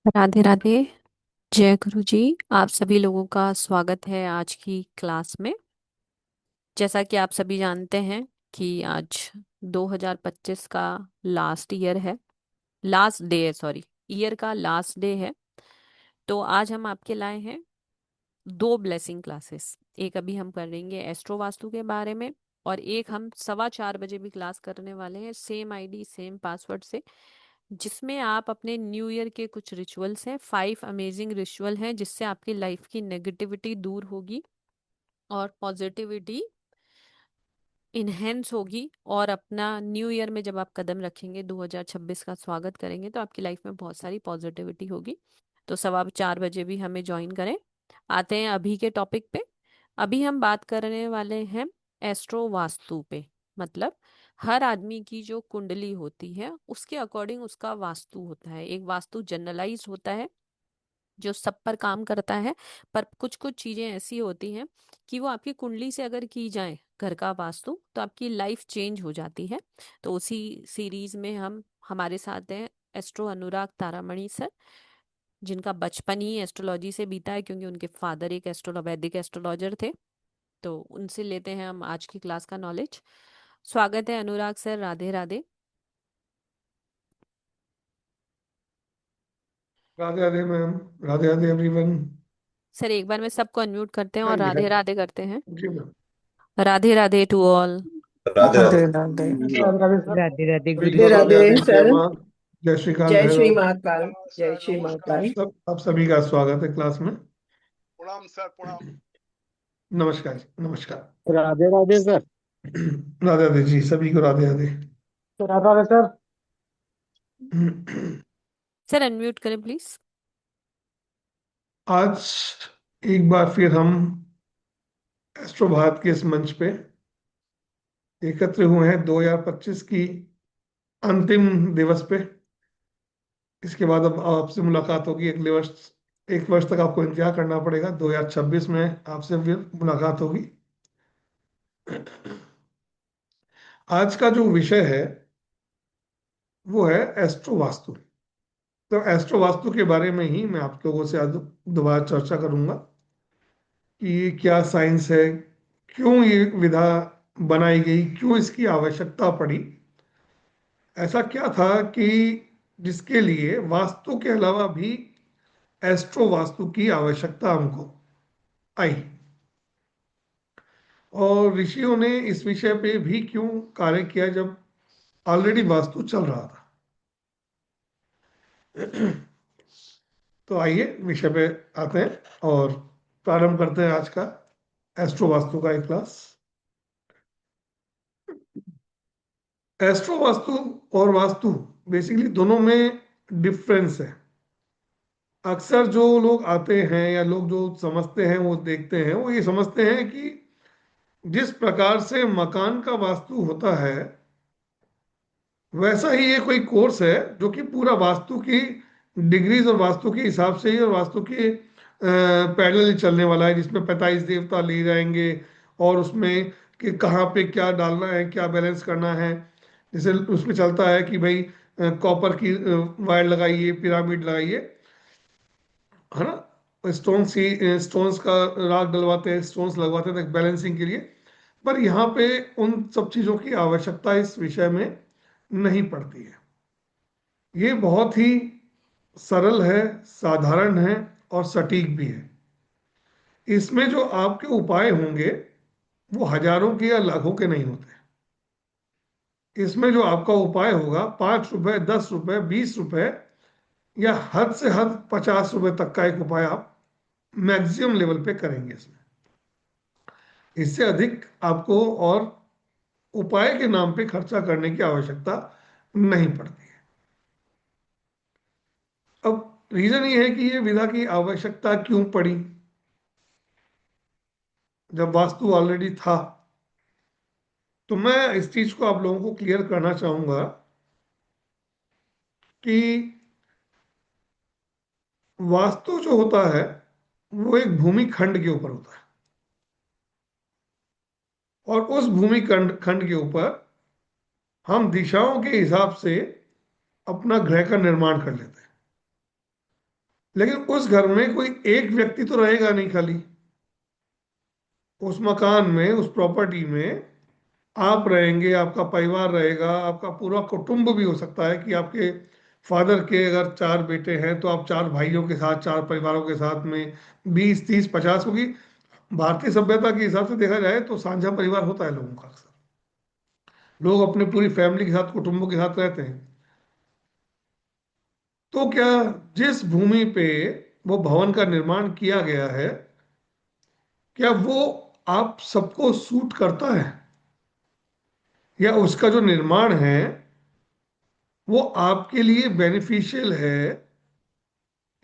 राधे राधे। जय गुरु जी। आप सभी लोगों का स्वागत है आज की क्लास में। जैसा कि आप सभी जानते हैं कि आज 2025 का लास्ट ईयर है, लास्ट डे है, सॉरी, ईयर का लास्ट डे है। तो आज हम आपके लाए हैं दो ब्लेसिंग क्लासेस। एक अभी हम करेंगे एस्ट्रो वास्तु के बारे में, और एक हम 4:15 बजे भी क्लास करने वाले हैं, सेम आईडी सेम पासवर्ड से, जिसमें आप अपने न्यू ईयर के कुछ रिचुअल्स हैं, 5 अमेजिंग रिचुअल हैं, जिससे आपकी लाइफ की नेगेटिविटी दूर होगी और पॉजिटिविटी इनहेंस होगी। और अपना न्यू ईयर में जब आप कदम रखेंगे, 2026 का स्वागत करेंगे, तो आपकी लाइफ में बहुत सारी पॉजिटिविटी होगी। तो 4:15 बजे भी हमें ज्वाइन करें। आते हैं अभी के टॉपिक पे। अभी हम बात करने वाले हैं एस्ट्रो वास्तु पे। मतलब हर आदमी की जो कुंडली होती है उसके अकॉर्डिंग उसका वास्तु होता है। एक वास्तु जनरलाइज होता है जो सब पर काम करता है, पर कुछ कुछ चीजें ऐसी होती हैं कि वो आपकी कुंडली से अगर की जाए घर का वास्तु, तो आपकी लाइफ चेंज हो जाती है। तो उसी सीरीज में हम हमारे साथ हैं एस्ट्रो अनुराग तारामणि सर, जिनका बचपन ही एस्ट्रोलॉजी से बीता है, क्योंकि उनके फादर एक वैदिक एस्ट्रोलॉजर थे। तो उनसे लेते हैं हम आज की क्लास का नॉलेज। स्वागत है Anurag sir. Radhe Radhe. Radhe Radhe ma'am. Radhe Radhe everyone. Sir एक बार में सबको अनम्यूट करते हैं हाँ और जी, हाँ राधे राधे करते हैं। जी ma'am. Radhe Radhe to all. Radhe Radhe Radhe. Radhe. Radhe Radhe sir. Radhe Radhe सभी गुरु को राधे जी। राधे राधे राधे, जय सर। माँ, जय श्री काल जय श्री भैरव। महाकाल। जय श्री आप महाकाल। सब, आप सभी का स्वागत है क्लास में। प्रणाम सर, प्रणाम। नमस्कार जी, नमस्कार। राधे राधे सर। राधे राधे जी, सभी को राधे राधे। तो Radhe Radhe sir. Sir unmute करें प्लीज। आज एक बार फिर हम एस्ट्रो भारत के इस मंच पे एकत्र हुए हैं 2025 की अंतिम दिवस पे। इसके बाद अब आपसे मुलाकात होगी अगले वर्ष। एक वर्ष तक आपको इंतजार करना पड़ेगा, 2026 में आपसे फिर मुलाकात होगी। आज का जो विषय है वो है एस्ट्रो वास्तु। तो एस्ट्रो वास्तु के बारे में ही मैं आप लोगों से आज दोबारा चर्चा करूंगा कि ये क्या साइंस है, क्यों ये विधा बनाई गई, क्यों इसकी आवश्यकता पड़ी, ऐसा क्या था कि जिसके लिए वास्तु के अलावा भी एस्ट्रो वास्तु की आवश्यकता हमको आई, और ऋषियों ने इस विषय पे भी क्यों कार्य किया जब ऑलरेडी वास्तु चल रहा था। तो आइए विषय पे आते हैं और प्रारंभ करते हैं आज का एस्ट्रो वास्तु का एक क्लास। एस्ट्रो वास्तु और वास्तु बेसिकली दोनों में डिफरेंस है। अक्सर जो लोग आते हैं या लोग जो समझते हैं वो देखते हैं, वो ये समझते हैं कि जिस प्रकार से मकान का वास्तु होता है वैसा ही ये कोई कोर्स है जो कि पूरा वास्तु की डिग्रीज और वास्तु के हिसाब से ही और वास्तु के पैरेलल चलने वाला है, जिसमें 45 देवता ले जाएंगे और उसमें कि कहाँ पे क्या डालना है, क्या बैलेंस करना है। जैसे उसमें चलता है कि भाई कॉपर की वायर लगाइए, पिरामिड लगाइए, है ना, स्टोन्स का राग डलवाते हैं, स्टोन्स लगवाते हैं बैलेंसिंग के लिए। पर यहाँ पे उन सब चीज़ों की आवश्यकता इस विषय में नहीं पड़ती है। ये बहुत ही सरल है, साधारण है और सटीक भी है। इसमें जो आपके उपाय होंगे वो हजारों के या लाखों के नहीं होते। इसमें जो आपका उपाय होगा 5 रुपए, 10 रुपए, 20 रुपए या हद से हद 50 रुपए तक का एक उपाय आप मैक्सिमम लेवल पे करेंगे। इसमें इससे अधिक आपको और उपाय के नाम पे खर्चा करने की आवश्यकता नहीं पड़ती है। अब रीजन ये है कि ये विधा की आवश्यकता क्यों पड़ी जब वास्तु ऑलरेडी था। तो मैं इस चीज को आप लोगों को क्लियर करना चाहूंगा कि वास्तु जो होता है वो एक भूमि खंड के ऊपर होता है, और उस भूमि खंड खंड के ऊपर हम दिशाओं के हिसाब से अपना ग्रह का निर्माण कर लेते हैं। लेकिन उस घर में कोई एक व्यक्ति तो रहेगा नहीं खाली। उस मकान में, उस प्रॉपर्टी में आप रहेंगे, आपका परिवार रहेगा, आपका पूरा कुटुंब भी हो सकता है कि आपके फादर के अगर 4 बेटे हैं तो आप 4 भाइयों के साथ, 4 परिवारों के साथ में 20, 30, 50, क्योंकि भारतीय सभ्यता के हिसाब से देखा जाए तो साझा परिवार होता है लोगों का अक्सर। लोग अपने पूरी फैमिली के साथ, कुटुंबों के साथ रहते हैं। तो क्या जिस भूमि पे वो भवन का निर्माण किया गया है, क्या वो आप सबको सूट करता है, या उसका जो निर्माण है वो आपके लिए बेनिफिशियल है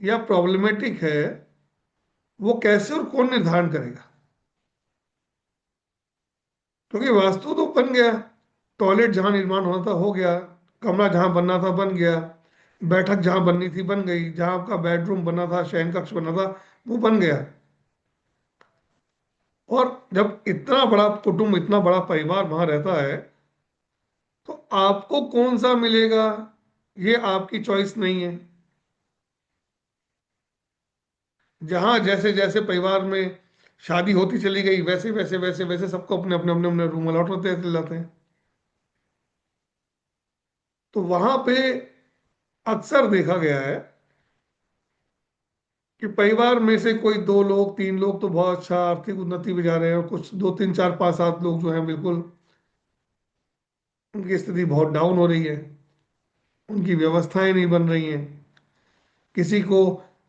या प्रॉब्लमेटिक है, वो कैसे और कौन निर्धारण करेगा? क्योंकि वास्तु तो बन गया, टॉयलेट जहां निर्माण होना था हो गया, कमरा जहां बनना था बन गया, बैठक जहां बननी थी बन गई, जहां आपका बेडरूम बना था, शयन कक्ष बना था, वो बन गया। और जब इतना बड़ा कुटुंब, इतना बड़ा परिवार वहां रहता है, तो आपको कौन सा मिलेगा ये आपकी चॉइस नहीं है। जहां जैसे जैसे परिवार में शादी होती चली गई, वैसे वैसे वैसे वैसे सबको अपने अपने अपने अपने रूम अलॉट होते चले जाते हैं। तो वहां पे अक्सर देखा गया है कि परिवार में से कोई 2 लोग, 3 लोग तो बहुत अच्छा आर्थिक उन्नति में जा रहे हैं, और कुछ 2, 3, 4, 5, 7 लोग जो हैं बिल्कुल उनकी स्थिति बहुत डाउन हो रही है, उनकी व्यवस्थाएं नहीं बन रही हैं। किसी को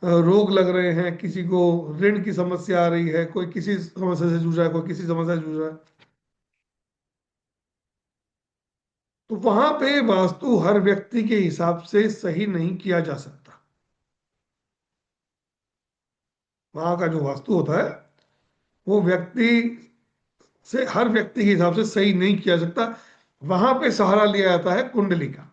रोग लग रहे हैं, किसी को ऋण की समस्या आ रही है, कोई किसी समस्या से जूझ रहा है, कोई किसी समस्या से जूझ रहा है। तो वहां पे वास्तु हर व्यक्ति के हिसाब से सही नहीं किया जा सकता। वहां का जो वास्तु होता है वो व्यक्ति से, हर व्यक्ति के हिसाब से सही नहीं किया जा सकता। वहां पे सहारा लिया जाता है कुंडली का।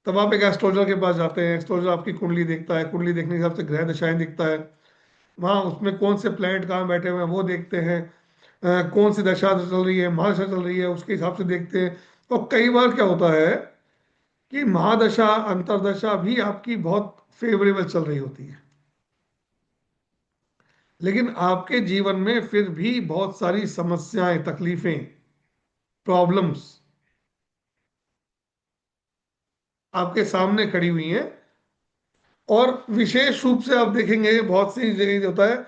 तब आप एक एस्ट्रोलॉजर के पास जाते हैं, एस्ट्रोलॉजर आपकी कुंडली देखता है, कुंडली देखने के हिसाब से ग्रह दशाएं दिखता है, वहां उसमें कौन से प्लैनेट कहाँ बैठे हुए हैं वो देखते हैं, कौन सी दशा चल रही है, महादशा चल रही है, उसके हिसाब से देखते हैं। और कई बार क्या होता है कि महादशा, अंतरदशा भी आपकी बहुत फेवरेबल चल रही होती है, लेकिन आपके जीवन में फिर भी बहुत सारी समस्याएं, तकलीफें, प्रॉब्लम्स आपके सामने खड़ी हुई हैं। और विशेष रूप से आप देखेंगे बहुत सी जगह होता है,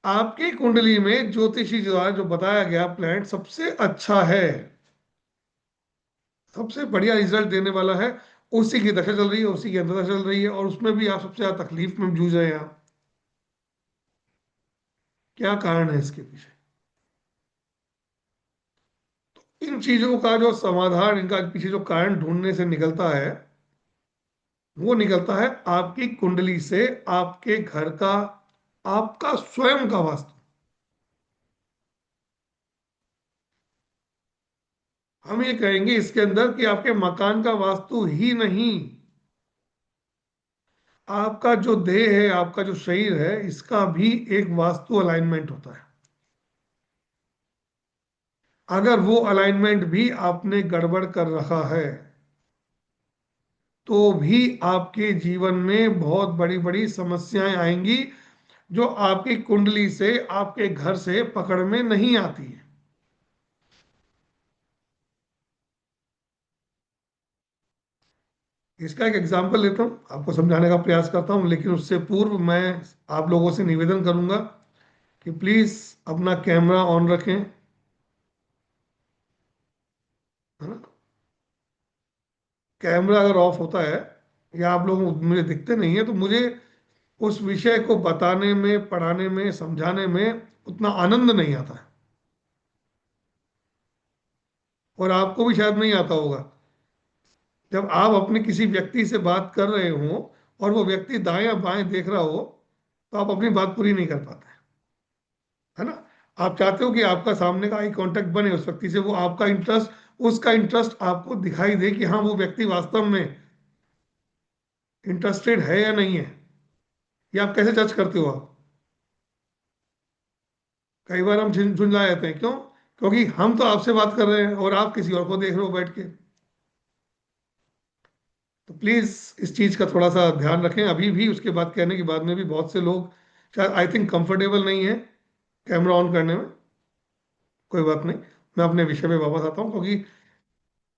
आपकी कुंडली में ज्योतिषी द्वारा जो बताया गया प्लैनेट सबसे अच्छा है, सबसे बढ़िया रिजल्ट देने वाला है, उसी की दशा चल रही है, उसी की अंतर्दशा चल रही है, और उसमें भी आप सबसे ज्यादा तकलीफ में जूझ रहे हैं आप। क्या कारण है इसके पीछे? इन चीजों का जो समाधान, इनका पीछे जो कारण ढूंढने से निकलता है, वो निकलता है आपकी कुंडली से, आपके घर का, आपका स्वयं का वास्तु। हम ये कहेंगे इसके अंदर कि आपके मकान का वास्तु ही नहीं, आपका जो देह है, आपका जो शरीर है, इसका भी एक वास्तु अलाइनमेंट होता है। अगर वो अलाइनमेंट भी आपने गड़बड़ कर रखा है, तो भी आपके जीवन में बहुत बड़ी बड़ी समस्याएं आएंगी, जो आपकी कुंडली से, आपके घर से पकड़ में नहीं आती है। इसका एक एग्जाम्पल लेता हूँ, आपको समझाने का प्रयास करता हूँ, लेकिन उससे पूर्व मैं आप लोगों से निवेदन करूंगा कि प्लीज अपना कैमरा ऑन रखें, है ना। कैमरा अगर ऑफ होता है, या आप लोग मुझे दिखते नहीं है, तो मुझे उस विषय को बताने में, पढ़ाने में, समझाने में उतना आनंद नहीं आता है, और आपको भी शायद नहीं आता होगा। जब आप अपने किसी व्यक्ति से बात कर रहे हो और वो व्यक्ति दायां बाएं देख रहा हो, तो आप अपनी बात पूरी नहीं कर पाते, है ना। आप चाहते हो कि आपका सामने का आई कांटेक्ट बने उस व्यक्ति से, वो आपका इंटरेस्ट, उसका इंटरेस्ट आपको दिखाई दे कि हाँ वो व्यक्ति वास्तव में इंटरेस्टेड है या नहीं है। ये आप कैसे जज करते हो आप? कई बार हम झुंझला जाते हैं, क्यों? क्योंकि हम तो आपसे बात कर रहे हैं और आप किसी और को देख रहे हो बैठ के। तो प्लीज इस चीज का थोड़ा सा ध्यान रखें। अभी भी उसके बाद कहने के बाद में भी बहुत से लोग शायद आई थिंक कंफर्टेबल नहीं है कैमरा ऑन करने में। कोई बात नहीं, मैं अपने विषय पे वापस आता हूँ, क्योंकि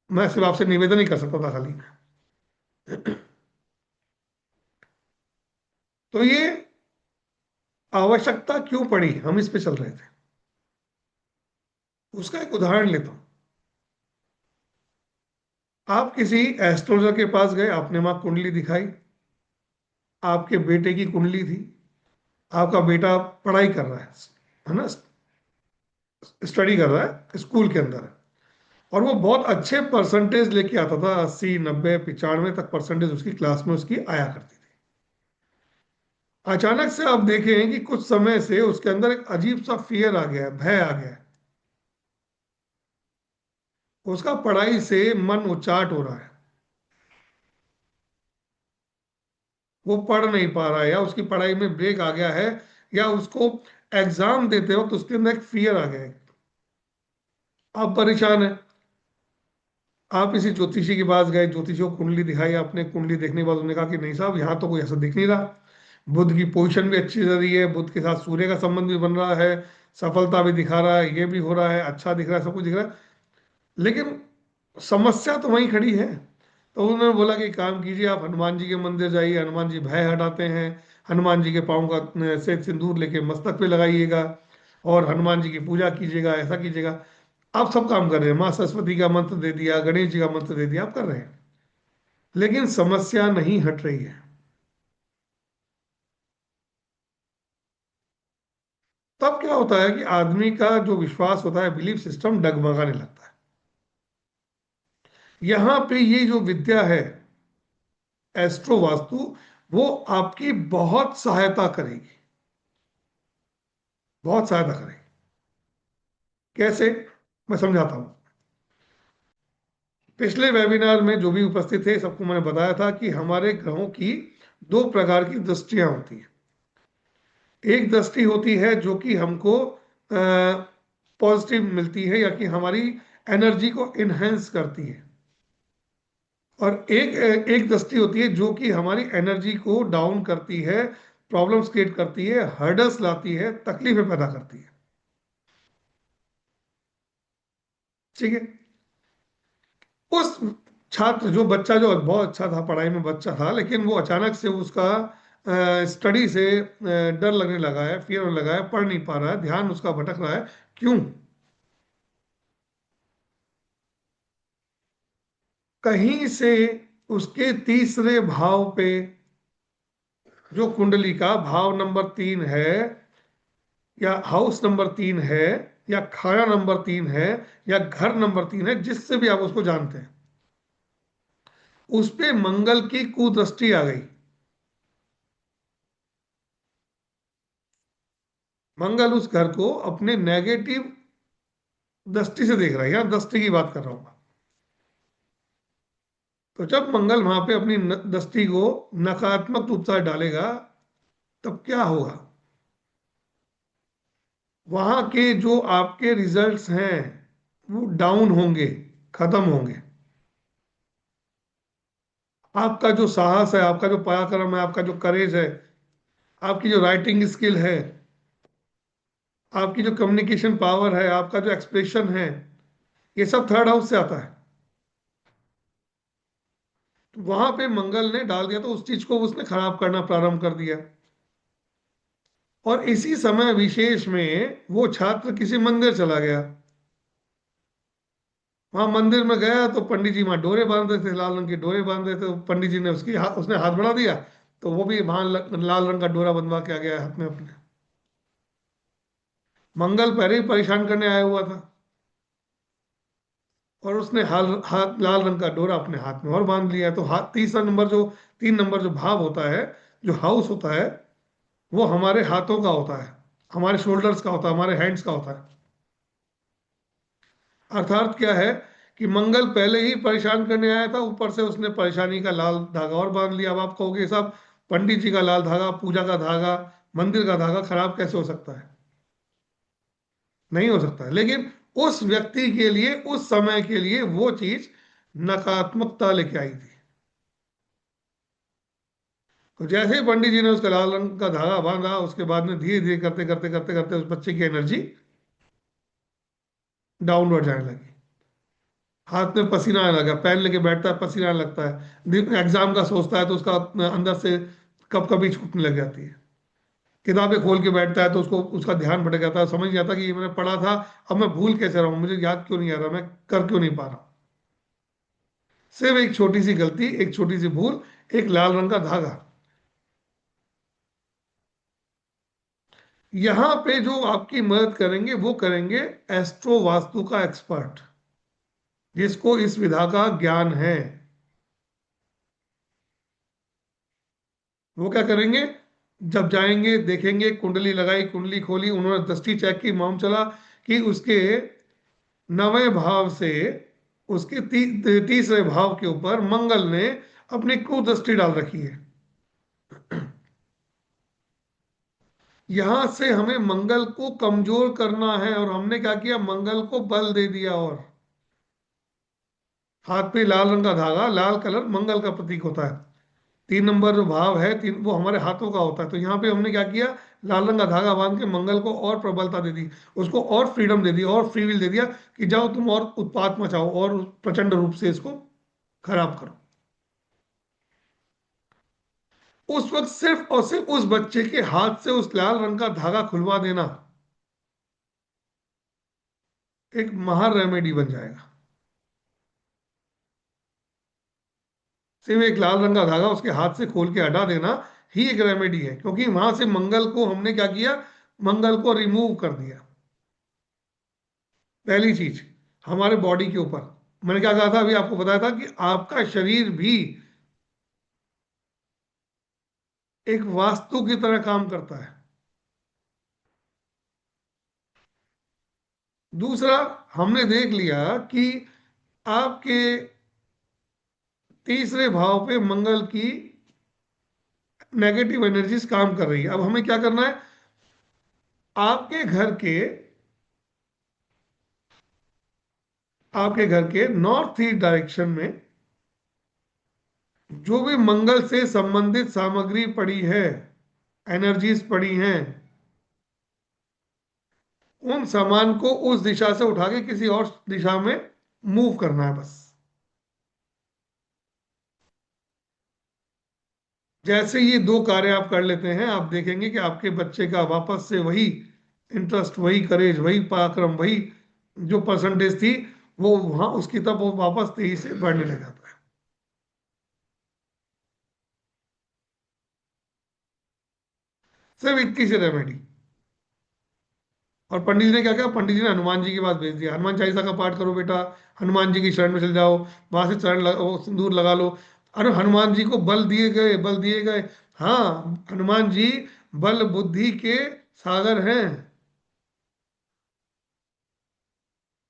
मैं सिर्फ आपसे निवेदन ही कर सकता था खाली। तो ये आवश्यकता क्यों पड़ी, हम इस पे चल रहे थे। उसका एक उदाहरण लेता हूं। आप किसी एस्ट्रोलॉजर के पास गए, आपने वहां कुंडली दिखाई, आपके बेटे की कुंडली थी, आपका बेटा पढ़ाई कर रहा है ना, स्टडी कर रहा है, स्कूल के अंदर है, और वो बहुत अच्छे परसेंटेज लेके आता था, 80 90 95 तक परसेंटेज उसकी क्लास में उसकी आया करती थी। अचानक से आप देखें कि कुछ समय से उसके अंदर एक अजीब सा फियर आ गया है, भय आ गया है, उसका पढ़ाई से मन उचाट हो रहा है, वो पढ़ नहीं पा रहा है, या उसकी पढ़ाई में ब्रेक आ गया है, या उसको एग्जाम देते वक्त उसके अंदर एक फियर आ गया है। आप परेशान है, आप किसी ज्योतिषी के पास गए, ज्योतिषी को कुंडली दिखाई, आपने कुंडली देखने के बाद उन्होंने कहा कि नहीं साहब, यहाँ तो कोई ऐसा दिख नहीं रहा, बुध की पोजीशन भी अच्छी चल रही है, बुध के साथ सूर्य का संबंध भी बन रहा है, सफलता भी दिखा रहा है, ये भी हो रहा है, अच्छा दिख रहा है, सब कुछ दिख रहा है, लेकिन समस्या तो वहीं खड़ी है। तो उन्होंने बोला कि काम कीजिए, आप हनुमान जी के मंदिर जाइए, हनुमान जी भय हटाते हैं, हनुमान जी के पाँव का से सिंदूर लेके मस्तक पे लगाइएगा, और हनुमान जी की पूजा कीजिएगा, ऐसा कीजिएगा। आप सब काम कर रहे हैं, माँ सरस्वती का मंत्र दे दिया, गणेश जी का मंत्र दे दिया, आप कर रहे हैं, लेकिन समस्या नहीं हट रही है। तब क्या होता है कि आदमी का जो विश्वास होता है, बिलीफ सिस्टम डगमगाने लगता है। यहां पे ये जो विद्या है, एस्ट्रो वास्तु, वो आपकी बहुत सहायता करेगी, बहुत सहायता करेगी। कैसे, मैं समझाता हूं। पिछले वेबिनार में जो भी उपस्थित थे सबको मैंने बताया था कि हमारे ग्रहों की दो प्रकार की दृष्टियां होती हैं। एक दृष्टि होती है जो कि हमको पॉजिटिव मिलती है, या कि हमारी एनर्जी को इनहेंस करती है, और एक एक दृष्टि होती है जो कि हमारी एनर्जी को डाउन करती है, प्रॉब्लम्स क्रिएट करती है, हर्डल्स लाती है, तकलीफें पैदा करती है। ठीक है। उस छात्र, जो बच्चा जो बहुत अच्छा था पढ़ाई में, बच्चा था, लेकिन वो अचानक से उसका स्टडी से डर लगने लगा है, फियर होने लगा है, पढ़ नहीं पा रहा है, ध्यान उसका भटक रहा है। क्यों? कहीं से उसके तीसरे भाव पे, जो कुंडली का भाव नंबर 3 है, या हाउस नंबर 3 है, या खाना नंबर 3 है, या घर नंबर 3 है, जिससे भी आप उसको जानते हैं, उस पे मंगल की कुदृष्टि आ गई। मंगल उस घर को अपने नेगेटिव दृष्टि से देख रहा है, यहां दृष्टि की बात कर रहा हूं। तो जब मंगल वहां पे अपनी दृष्टि को नकारात्मक रूप से डालेगा, तब क्या होगा? वहां के जो आपके रिजल्ट्स हैं वो डाउन होंगे, खत्म होंगे। आपका जो साहस है, आपका जो पराक्रम है, आपका जो करेज है, आपकी जो राइटिंग स्किल है, आपकी जो कम्युनिकेशन पावर है, आपका जो एक्सप्रेशन है, ये सब थर्ड हाउस से आता है। तो वहां पे मंगल ने डाल दिया, तो उस चीज को उसने खराब करना प्रारंभ कर दिया। और इसी समय विशेष में वो छात्र किसी मंदिर चला गया। वहां मंदिर में गया तो पंडित जी वहां डोरे बांध रहे थे, लाल रंग के डोरे बांध रहे थे, तो पंडित जी ने उसने हाथ बढ़ा दिया, तो वो भी वहां लाल रंग का डोरा बंधवा के आ गया हाथ में अपने। मंगल पहले ही परेशान करने आया हुआ था, और उसने हाल हाथ लाल रंग का डोरा अपने हाथ में और बांध लिया। तो हाथ, तीसरा नंबर जो 3 नंबर जो भाव होता है, जो हाउस होता है, वो हमारे हाथों का होता है, हमारे शोल्डर्स का होता है, हमारे हैंड्स का होता है। अर्थात क्या है कि मंगल पहले ही परेशान करने आया था, ऊपर से उसने परेशानी का लाल धागा और बांध लिया। अब आप कहोगे साहब, पंडित जी का लाल धागा, पूजा का धागा, मंदिर का धागा खराब कैसे हो सकता है? नहीं हो सकता है, लेकिन उस व्यक्ति के लिए, उस समय के लिए वो चीज नकारात्मकता लेके आई थी। तो जैसे ही पंडित जी ने उसका लाल रंग का धागा बांधा, उसके बाद में धीरे धीरे करते करते करते करते उस बच्चे की एनर्जी डाउनवर्ड जाने लगी। हाथ में पसीना आने लगा, पेन लेके बैठता है पसीना आने लगता है, एग्जाम का सोचता है तो उसका अंदर से कब कभी छूटने लग जाती है। किताबें खोल के बैठता है तो उसको उसका ध्यान भटक जाता है, समझ नहीं आता कि ये मैंने पढ़ा था, अब मैं भूल कैसे रहा हूँ, मुझे याद क्यों नहीं आ रहा, मैं कर क्यों नहीं पा रहा। सिर्फ एक छोटी सी गलती, एक छोटी सी भूल, एक लाल रंग का धागा। यहां पे जो आपकी मदद करेंगे वो करेंगे एस्ट्रो वास्तु का एक्सपर्ट, जिसको इस विधा का ज्ञान है। वो क्या करेंगे, जब जाएंगे देखेंगे, कुंडली लगाई, कुंडली खोली, उन्होंने दृष्टि चेक की, मालूम चला कि उसके नवें भाव से उसके तीसरे भाव के ऊपर मंगल ने अपनी कुदृष्टि डाल रखी है। यहां से हमें मंगल को कमजोर करना है, और हमने क्या किया, मंगल को बल दे दिया। और हाथ पे लाल रंग का धागा, लाल कलर मंगल का प्रतीक होता है। 3 नंबर जो भाव है तीन, वो हमारे हाथों का होता है। तो यहाँ पे हमने क्या किया, लाल रंग का धागा बांध के मंगल को और प्रबलता दे दी, उसको और फ्रीडम दे दी, और फ्री विल दे दिया कि जाओ तुम और उत्पात मचाओ और प्रचंड रूप से इसको खराब करो। उस वक्त सिर्फ और सिर्फ उस बच्चे के हाथ से उस लाल रंग का धागा खुलवा देना एक महान रेमेडी बन जाएगा। सिर्फ एक लाल रंग का धागा उसके हाथ से खोल के हटा देना ही एक रेमेडी है, क्योंकि वहां से मंगल को हमने क्या किया, मंगल को रिमूव कर दिया। पहली चीज, हमारे बॉडी के ऊपर मैंने क्या कहा था, अभी आपको बताया था कि आपका शरीर भी एक वास्तु की तरह काम करता है। दूसरा, हमने देख लिया कि आपके तीसरे भाव पे मंगल की नेगेटिव एनर्जीज काम कर रही है। अब हमें क्या करना है, आपके घर के नॉर्थ ईस्ट डायरेक्शन में जो भी मंगल से संबंधित सामग्री पड़ी है, एनर्जीज पड़ी हैं, उन सामान को उस दिशा से उठा के किसी और दिशा में मूव करना है बस। जैसे ये 2 कार्य आप कर लेते हैं, आप देखेंगे कि आपके बच्चे का वापस से वही इंटरेस्ट, वही करेज, वही पराक्रम, वही जो परसेंटेज थी, वो वहां उसकी तरफ वो वापस तेजी से बढ़ने लग जाता है। सिर्फ इतनी सी रेमेडी। और पंडित जी ने क्या किया, पंडित जी ने हनुमान जी के पास भेज दिया, हनुमान चालीसा का पाठ करो बेटा, हनुमान जी की शरण में चले जाओ, वहां से वो सिंदूर लगा लो। अरे हनुमान जी को बल दिए गए, बल दिए गए। हाँ, हनुमान जी बल बुद्धि के सागर हैं,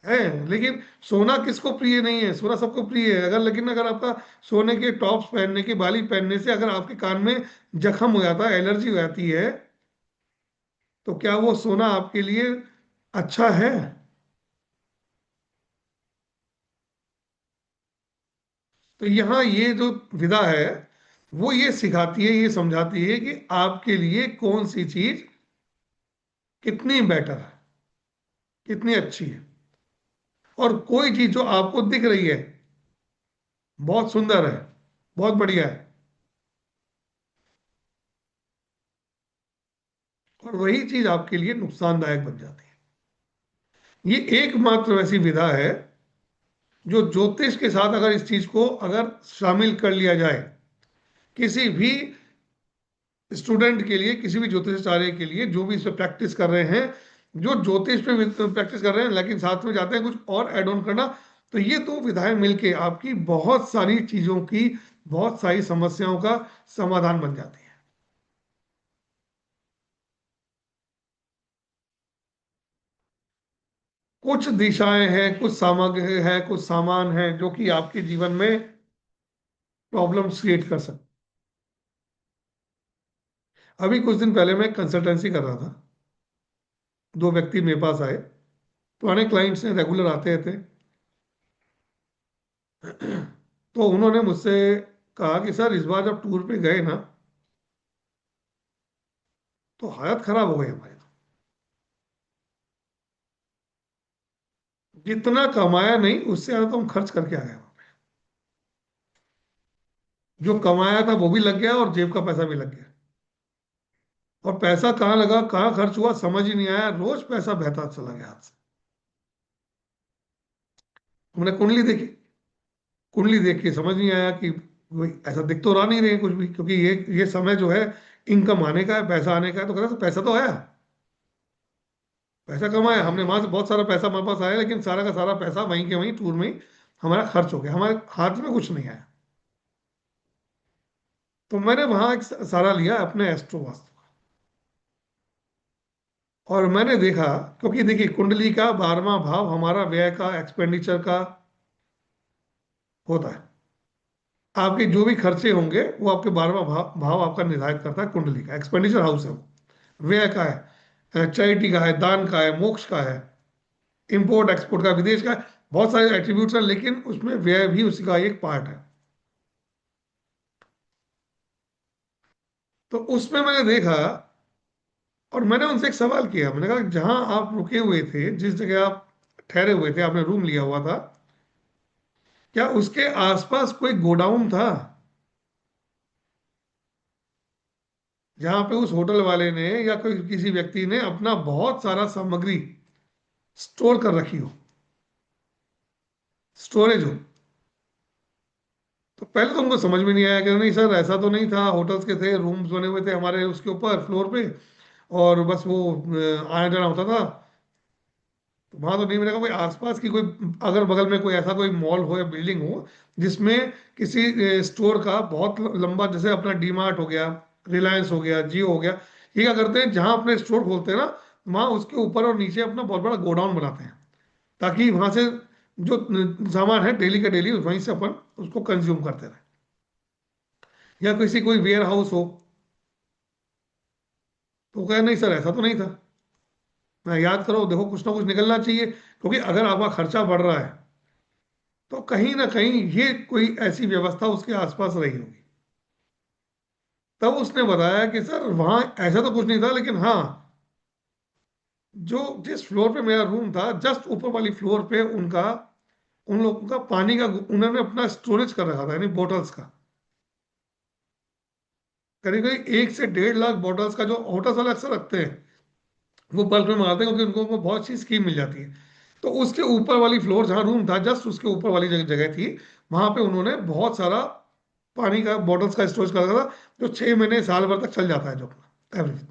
है। लेकिन सोना किसको प्रिय नहीं है, सोना सबको प्रिय है। अगर लेकिन अगर आपका सोने के टॉप्स पहनने के, बाली पहनने से अगर आपके कान में जख्म हो जाता है, एलर्जी हो जाती है, तो क्या वो सोना आपके लिए अच्छा है? तो यहाँ ये जो विधा है वो ये सिखाती है, ये समझाती है कि आपके लिए कौन सी चीज कितनी बेटर है, कितनी अच्छी है। और कोई चीज जो आपको दिख रही है बहुत सुंदर है, बहुत बढ़िया है, और वही चीज आपके लिए नुकसानदायक बन जाती है। ये एकमात्र ऐसी विधा है जो ज्योतिष के साथ अगर इस चीज को अगर शामिल कर लिया जाए, किसी भी स्टूडेंट के लिए, किसी भी ज्योतिषाचार्य के लिए जो भी इस पे प्रैक्टिस कर रहे हैं, जो ज्योतिष पे प्रैक्टिस कर रहे हैं लेकिन साथ में चाहते हैं कुछ और ऐड ऑन करना, तो ये 2 विधाएं मिलके आपकी बहुत सारी चीजों की, बहुत सारी समस्याओं का समाधान बन जाती है। कुछ दिशाएं हैं, कुछ सामग्री है, कुछ सामान है जो कि आपके जीवन में प्रॉब्लम्स क्रिएट कर सकते। अभी कुछ दिन पहले मैं कंसल्टेंसी कर रहा था, 2 व्यक्ति मेरे पास आए, पुराने क्लाइंट्स हैं, रेगुलर आते थे। तो उन्होंने मुझसे कहा कि सर इस बार जब टूर पे गए ना, तो हालत खराब हो गई हमारी। जितना कमाया नहीं उससे ज्यादा तो हम खर्च करके आ गए। जो कमाया था वो भी लग गया और जेब का पैसा भी लग गया। और पैसा कहाँ लगा कहाँ खर्च हुआ समझ ही नहीं आया, रोज पैसा बहता चला गया हाथ से। हमने कुंडली देखी, कुंडली देख के समझ नहीं आया कि वही ऐसा दिख तो रहा नहीं रहे कुछ भी, क्योंकि ये समय जो है इनकम आने का है, पैसा आने का है। तो कहता पैसा तो आया, पैसा कमाया हमने, वहां से बहुत सारा पैसा हमारे पास आया, लेकिन सारा का सारा पैसा वहीं के वहीं टूर में ही हमारा खर्च हो गया, हमारे हाथ में कुछ नहीं आया। तो मैंने वहां एक सारा लिया अपने एस्ट्रो वास्तु का, और मैंने देखा, क्योंकि देखिए कुंडली का 12वां भाव हमारा व्यय का, एक्सपेंडिचर का होता है। आपके जो भी खर्चे होंगे वो आपके 12वां भाव आपका निर्धारित करता है। कुंडली का एक्सपेंडिचर हाउस है वो, व्यय का है, चैरिटी का है, दान का है, मोक्ष का है, इंपोर्ट एक्सपोर्ट का, विदेश का है। बहुत सारे एट्रीब्यूट्स हैं, लेकिन उसमें व्यय भी उसी का एक पार्ट है। तो उसमें मैंने देखा, और मैंने उनसे एक सवाल किया। मैंने कहा जहां आप रुके हुए थे, जिस जगह आप ठहरे हुए थे, आपने रूम लिया हुआ था, क्या उसके आसपास कोई गोडाउन था जहां पे उस होटल वाले ने या कोई किसी व्यक्ति ने अपना बहुत सारा सामग्री स्टोर कर रखी हो, स्टोरेज हो? तो पहले तो उनको समझ में नहीं आया कि नहीं सर ऐसा तो नहीं था, होटल्स के थे, रूम्स बने हुए थे हमारे उसके ऊपर फ्लोर पे, और बस वो आना जाना होता था। तो वहां तो नहीं मिलेगा कोई आसपास की कोई, अगर बगल में कोई ऐसा कोई मॉल हो या बिल्डिंग हो जिसमें किसी स्टोर का बहुत लंबा, जैसे अपना डी मार्ट हो गया, रिलायंस हो गया, जियो हो गया, ये क्या करते हैं जहां अपने स्टोर खोलते हैं ना, वहां उसके ऊपर और नीचे अपना बहुत बड़ा गोडाउन बनाते हैं, ताकि वहां से जो सामान है डेली का डेली वहीं से अपन उसको कंज्यूम करते रहे। या किसी कोई वेयर हाउस हो। तो कहे नहीं सर ऐसा तो नहीं था। मैं याद करो, देखो कुछ ना कुछ निकलना चाहिए, क्योंकि अगर आपका खर्चा बढ़ रहा है तो कहीं ना कहीं ये कोई ऐसी व्यवस्था उसके आसपास रही होगी। तब उसने बताया कि सर वहां ऐसा तो कुछ नहीं था, लेकिन हाँ, जो जिस फ्लोर पे मेरा रूम था जस्ट ऊपर वाली फ्लोर पे उनका, उन लोगों का पानी का उन्होंने अपना स्टोरेज कर रखा था, यानी बोटल्स का। करीब करीब 1 से 1.5 लाख बोटल्स का, जो होटल्स वाले अक्सर रखते हैं, वो बल्क में मंगाते हैं, क्योंकि उनको बहुत अच्छी स्कीम मिल जाती है। तो उसके ऊपर वाली फ्लोर जहाँ रूम था, जस्ट उसके ऊपर वाली जगह थी, वहां पे उन्होंने बहुत सारा पानी का बॉटल्स का स्टोरेज कर रखा था, जो 6 महीने साल भर तक चल जाता है, जो अपना एवरेज।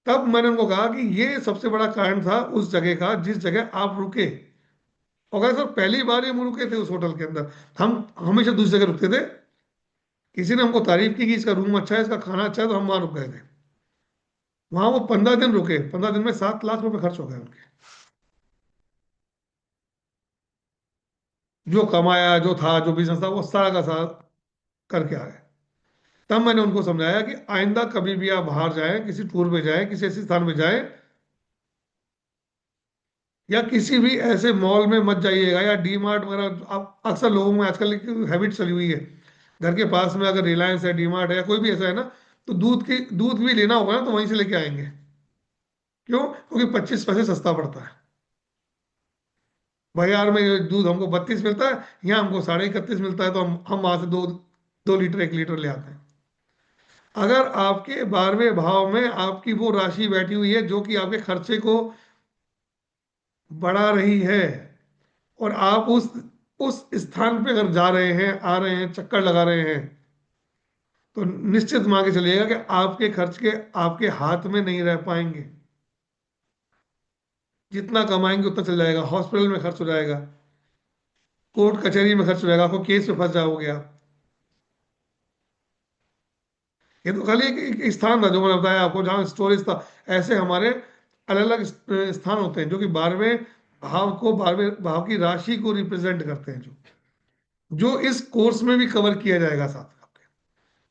तब मैंने उनको कहा कि ये सबसे बड़ा कारण था उस जगह का जिस जगह आप रुके। और कहा सर पहली बार ही हम रुके थे उस होटल के अंदर, हम हमेशा दूसरी जगह रुकते थे। किसी ने हमको तारीफ की कि इसका रूम अच्छा है, इसका खाना अच्छा है, तो हम वहां रुक गए थे। वहां वो 15 दिन रुके, 15 दिन में 7 लाख रुपए खर्च हो गए उनके। जो कमाया जो था जो बिजनेस था वो सारा का सारा करके आ गए। तब मैंने उनको समझाया कि आइंदा कभी भी आप बाहर जाएं, किसी टूर पे जाएं, किसी ऐसे स्थान पे जाएं, या किसी भी ऐसे मॉल में मत जाइएगा, या डी मार्ट वगैरह। आप अक्सर लोगों में आजकल एक हैबिट चली हुई है, घर के पास में अगर रिलायंस है, डी मार्ट है, या कोई भी ऐसा है ना, तो दूध भी लेना होगा ना तो वहीं से लेके आएंगे। क्यों? क्योंकि 25 पैसे सस्ता पड़ता है। बाजार में ये दूध हमको 32 मिलता है, यहाँ हमको 31.5 मिलता है, तो हम वहां से 2 लीटर 1 लीटर ले आते हैं। अगर आपके 12वें भाव में आपकी वो राशि बैठी हुई है जो कि आपके खर्चे को बढ़ा रही है, और आप उस स्थान पे अगर जा रहे हैं, आ रहे हैं, चक्कर लगा रहे हैं, तो निश्चित मान के चलिएगा कि आपके खर्च के आपके हाथ में नहीं रह पाएंगे। जितना कमाएंगे उतना चल जाएगा, हॉस्पिटल में खर्च हो जाएगा, कोर्ट कचहरी में खर्च हो जाएगा, आपको केस में फंस जाओगे आप। ये तो खाली एक स्थान था जो मैंने बताया आपको जहाँ स्टोरेज था। ऐसे हमारे अलग अलग स्थान होते हैं जो कि 12वें भाव की राशि को रिप्रेजेंट करते हैं, जो इस कोर्स में भी कवर किया जाएगा साथ में आपके।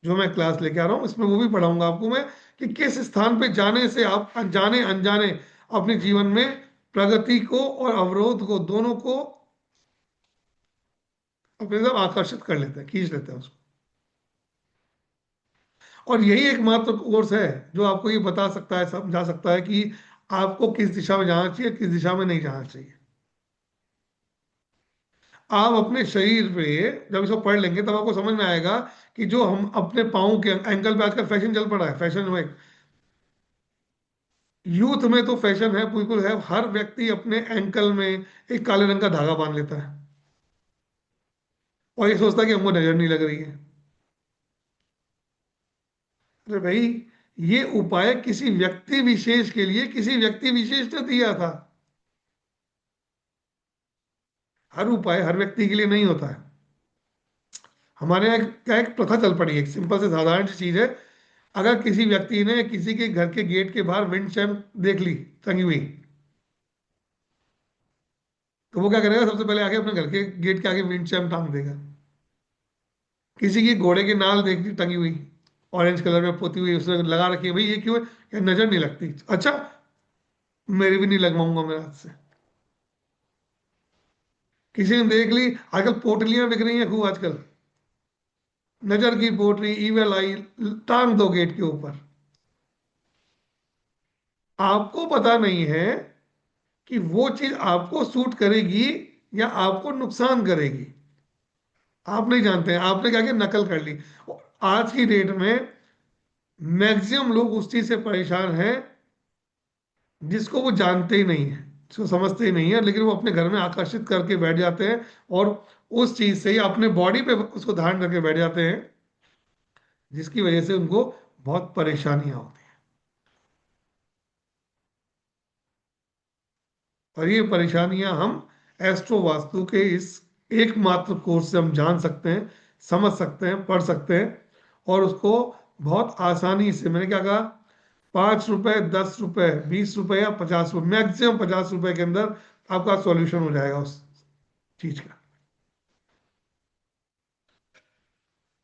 जो मैं क्लास लेके आ रहा हूँ इसमें वो भी पढ़ाऊंगा आपको मैं, कि किस स्थान पे जाने से आप अनजाने अनजाने अपने जीवन में प्रगति को और अवरोध को दोनों को अपने तरफ आकर्षित कर लेते हैं, खींच लेते हैं उसको। और यही एकमात्र कोर्स है जो आपको ये बता सकता है, समझा सकता है कि आपको किस दिशा में जाना चाहिए, किस दिशा में नहीं जाना चाहिए। आप अपने शरीर पे जब इसको पढ़ लेंगे तब आपको समझ में आएगा कि जो हम अपने पाँव के एंकल पे, आजकल फैशन चल पड़ा है, फैशन में यूथ में तो फैशन है, बिल्कुल है, हर व्यक्ति अपने एंकल में एक काले रंग का धागा बांध लेता है और ये सोचता है कि हमको नजर नहीं लग रही है। अरे भाई, ये उपाय किसी व्यक्ति विशेष के लिए किसी व्यक्ति विशेष ने दिया था। हर उपाय हर व्यक्ति के लिए नहीं होता है। हमारे यहाँ क्या एक प्रथा चल पड़ी है, एक सिंपल से साधारण सी चीज है। अगर किसी व्यक्ति ने किसी के घर के गेट के बाहर विंड चैम देख ली टंगी हुई, तो वो क्या करेगा, सबसे पहले आके अपने घर के गेट के आगे विंड चैम टांग देगा। किसी की घोड़े की नाल देख ली टंगी हुई, ऑरेंज कलर में पोती हुई, उसने लगा रखी है, भाई ये क्यों है, ये नजर नहीं लगती, अच्छा मेरी भी नहीं लगवाऊंगा मेरे हाथ से। किसी ने देख ली, आजकल पोटलियां बिक रही हैं खूब आजकल, नजर की पोटली, इवल आई, टांग दो गेट के ऊपर। आपको पता नहीं है कि वो चीज आपको सूट करेगी या आपको नुकसान करेगी। आप नहीं जानते हैं, आपने क्या किया, नकल कर ली। आज की डेट में मैक्सिमम लोग उस चीज से परेशान हैं जिसको वो जानते ही नहीं है, जिसको समझते ही नहीं है, लेकिन वो अपने घर में आकर्षित करके बैठ जाते हैं और उस चीज से ही अपने बॉडी पे उसको धारण करके बैठ जाते हैं, जिसकी वजह से उनको बहुत परेशानियां होती हैं। और ये परेशानियां हम एस्ट्रो वास्तु के इस एकमात्र कोर्स से हम जान सकते हैं, समझ सकते हैं, पढ़ सकते हैं और उसको बहुत आसानी से, मैंने क्या कहा, 5 रुपए, 10 रुपए, 20 रुपए या 50 रुपए, मैक्सिमम 50 रुपए के अंदर आपका सॉल्यूशन हो जाएगा उस चीज का।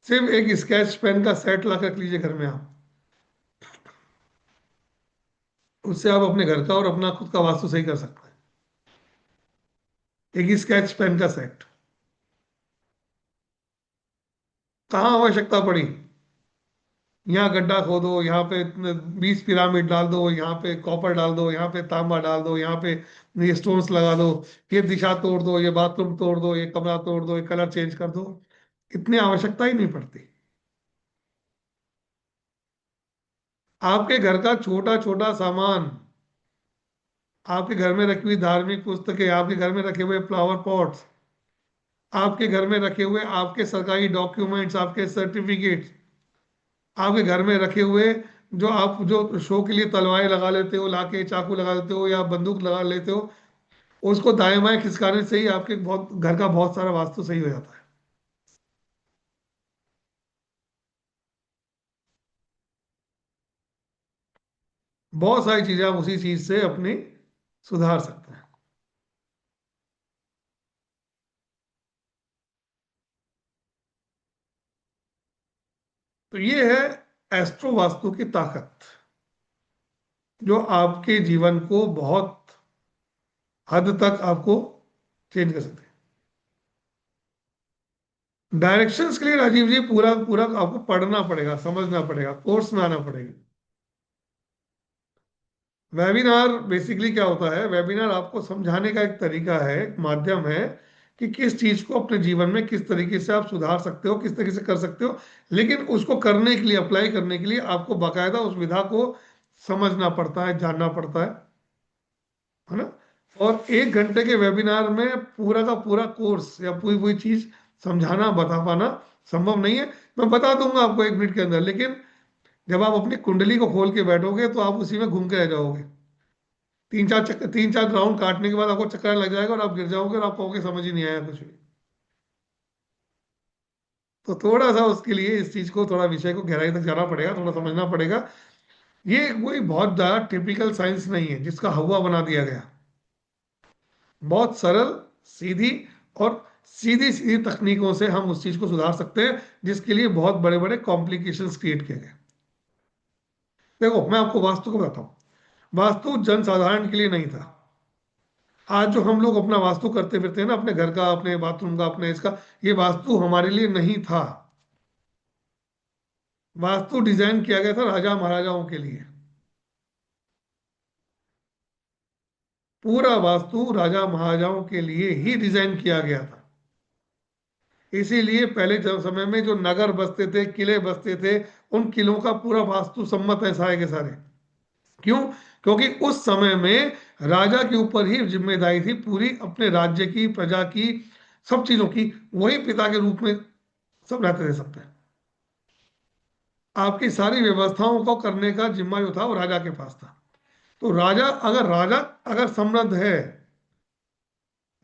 सिर्फ एक स्केच पेन का सेट ला कर रख लीजिए घर में आप, उससे आप अपने घर का और अपना खुद का वास्तु सही कर सकते हैं। एक स्केच पेन का सेट, कहाँ आवश्यकता पड़ी, यहाँ गड्ढा खोदो, यहाँ पे 20 पिरामिड डाल दो, यहाँ पे कॉपर डाल दो, यहाँ पे तांबा डाल दो, यहाँ पे ये स्टोन्स लगा दो, ये दिशा तोड़ दो, ये बाथरूम तोड़ दो, ये कमरा तोड़ दो, ये कलर चेंज कर दो, इतनी आवश्यकता ही नहीं पड़ती। आपके घर का छोटा छोटा सामान, आपके घर में रखी हुई धार्मिक पुस्तकें, आपके घर में रखे हुए फ्लावर पॉट्स, आपके घर में रखे हुए आपके सरकारी डॉक्यूमेंट्स, आपके सर्टिफिकेट्स, आपके घर में रखे हुए जो आप जो शो के लिए तलवारें लगा लेते हो, लाके चाकू लगा लेते हो या बंदूक लगा लेते हो, उसको दाएं बाएं खिसकाने से ही आपके बहुत घर का बहुत सारा वास्तु सही हो जाता है। बहुत सारी चीजें आप उसी चीज से अपनी सुधार सकते हैं। तो ये है एस्ट्रो वास्तु की ताकत, जो आपके जीवन को बहुत हद तक आपको चेंज कर सकते हैं। डायरेक्शंस के लिए राजीव जी पूरा पूरा आपको पढ़ना पड़ेगा, समझना पड़ेगा, कोर्स में आना पड़ेगा। वेबिनार बेसिकली क्या होता है, वेबिनार आपको समझाने का एक तरीका है, एक माध्यम है कि किस चीज को अपने जीवन में किस तरीके से आप सुधार सकते हो, किस तरीके से कर सकते हो। लेकिन उसको करने के लिए, अप्लाई करने के लिए आपको बाकायदा उस विधा को समझना पड़ता है, जानना पड़ता है ना। और 1 घंटे के वेबिनार में पूरा का पूरा कोर्स या पूरी पूरी चीज समझाना, बता पाना संभव नहीं है। मैं बता दूंगा आपको 1 मिनट के अंदर, लेकिन जब आप अपनी कुंडली को खोल के बैठोगे तो आप उसी में घूम के रह जाओगे। 3-4 राउंड काटने के बाद आपको चक्कर लग जाएगा और आप गिर जाओगे और आप कहोगे समझ ही नहीं आया कुछ भी। तो थोड़ा सा उसके लिए इस चीज को, थोड़ा विषय को गहराई तक जाना पड़ेगा, थोड़ा समझना पड़ेगा। ये कोई बहुत ज्यादा टिपिकल साइंस नहीं है जिसका हवा बना दिया गया। बहुत सरल, सीधी और सीधी सीधी तकनीकों से हम उस चीज को सुधार सकते हैं जिसके लिए बहुत बड़े बड़े कॉम्प्लिकेशंस क्रिएट किए गए। देखो मैं आपको वास्तु को बताता हूँ, वास्तु जनसाधारण के लिए नहीं था। आज जो हम लोग अपना वास्तु करते फिरते हैं ना, अपने घर का, अपने बाथरूम का, अपने इसका, ये वास्तु हमारे लिए नहीं था। वास्तु डिजाइन किया गया था राजा महाराजाओं के लिए। पूरा वास्तु राजा महाराजाओं के लिए ही डिजाइन किया गया था। इसीलिए पहले जब समय में जो नगर बसते थे, किले बसते थे, उन किलों का पूरा वास्तु सम्मत है सारे के सारे। क्यों? क्योंकि उस समय में राजा के ऊपर ही जिम्मेदारी थी पूरी अपने राज्य की, प्रजा की, सब चीजों की। वही पिता के रूप में सब रहते थे सब पे। आपकी सारी व्यवस्थाओं को करने का जिम्मा जो था वो राजा के पास था। तो राजा अगर समृद्ध है,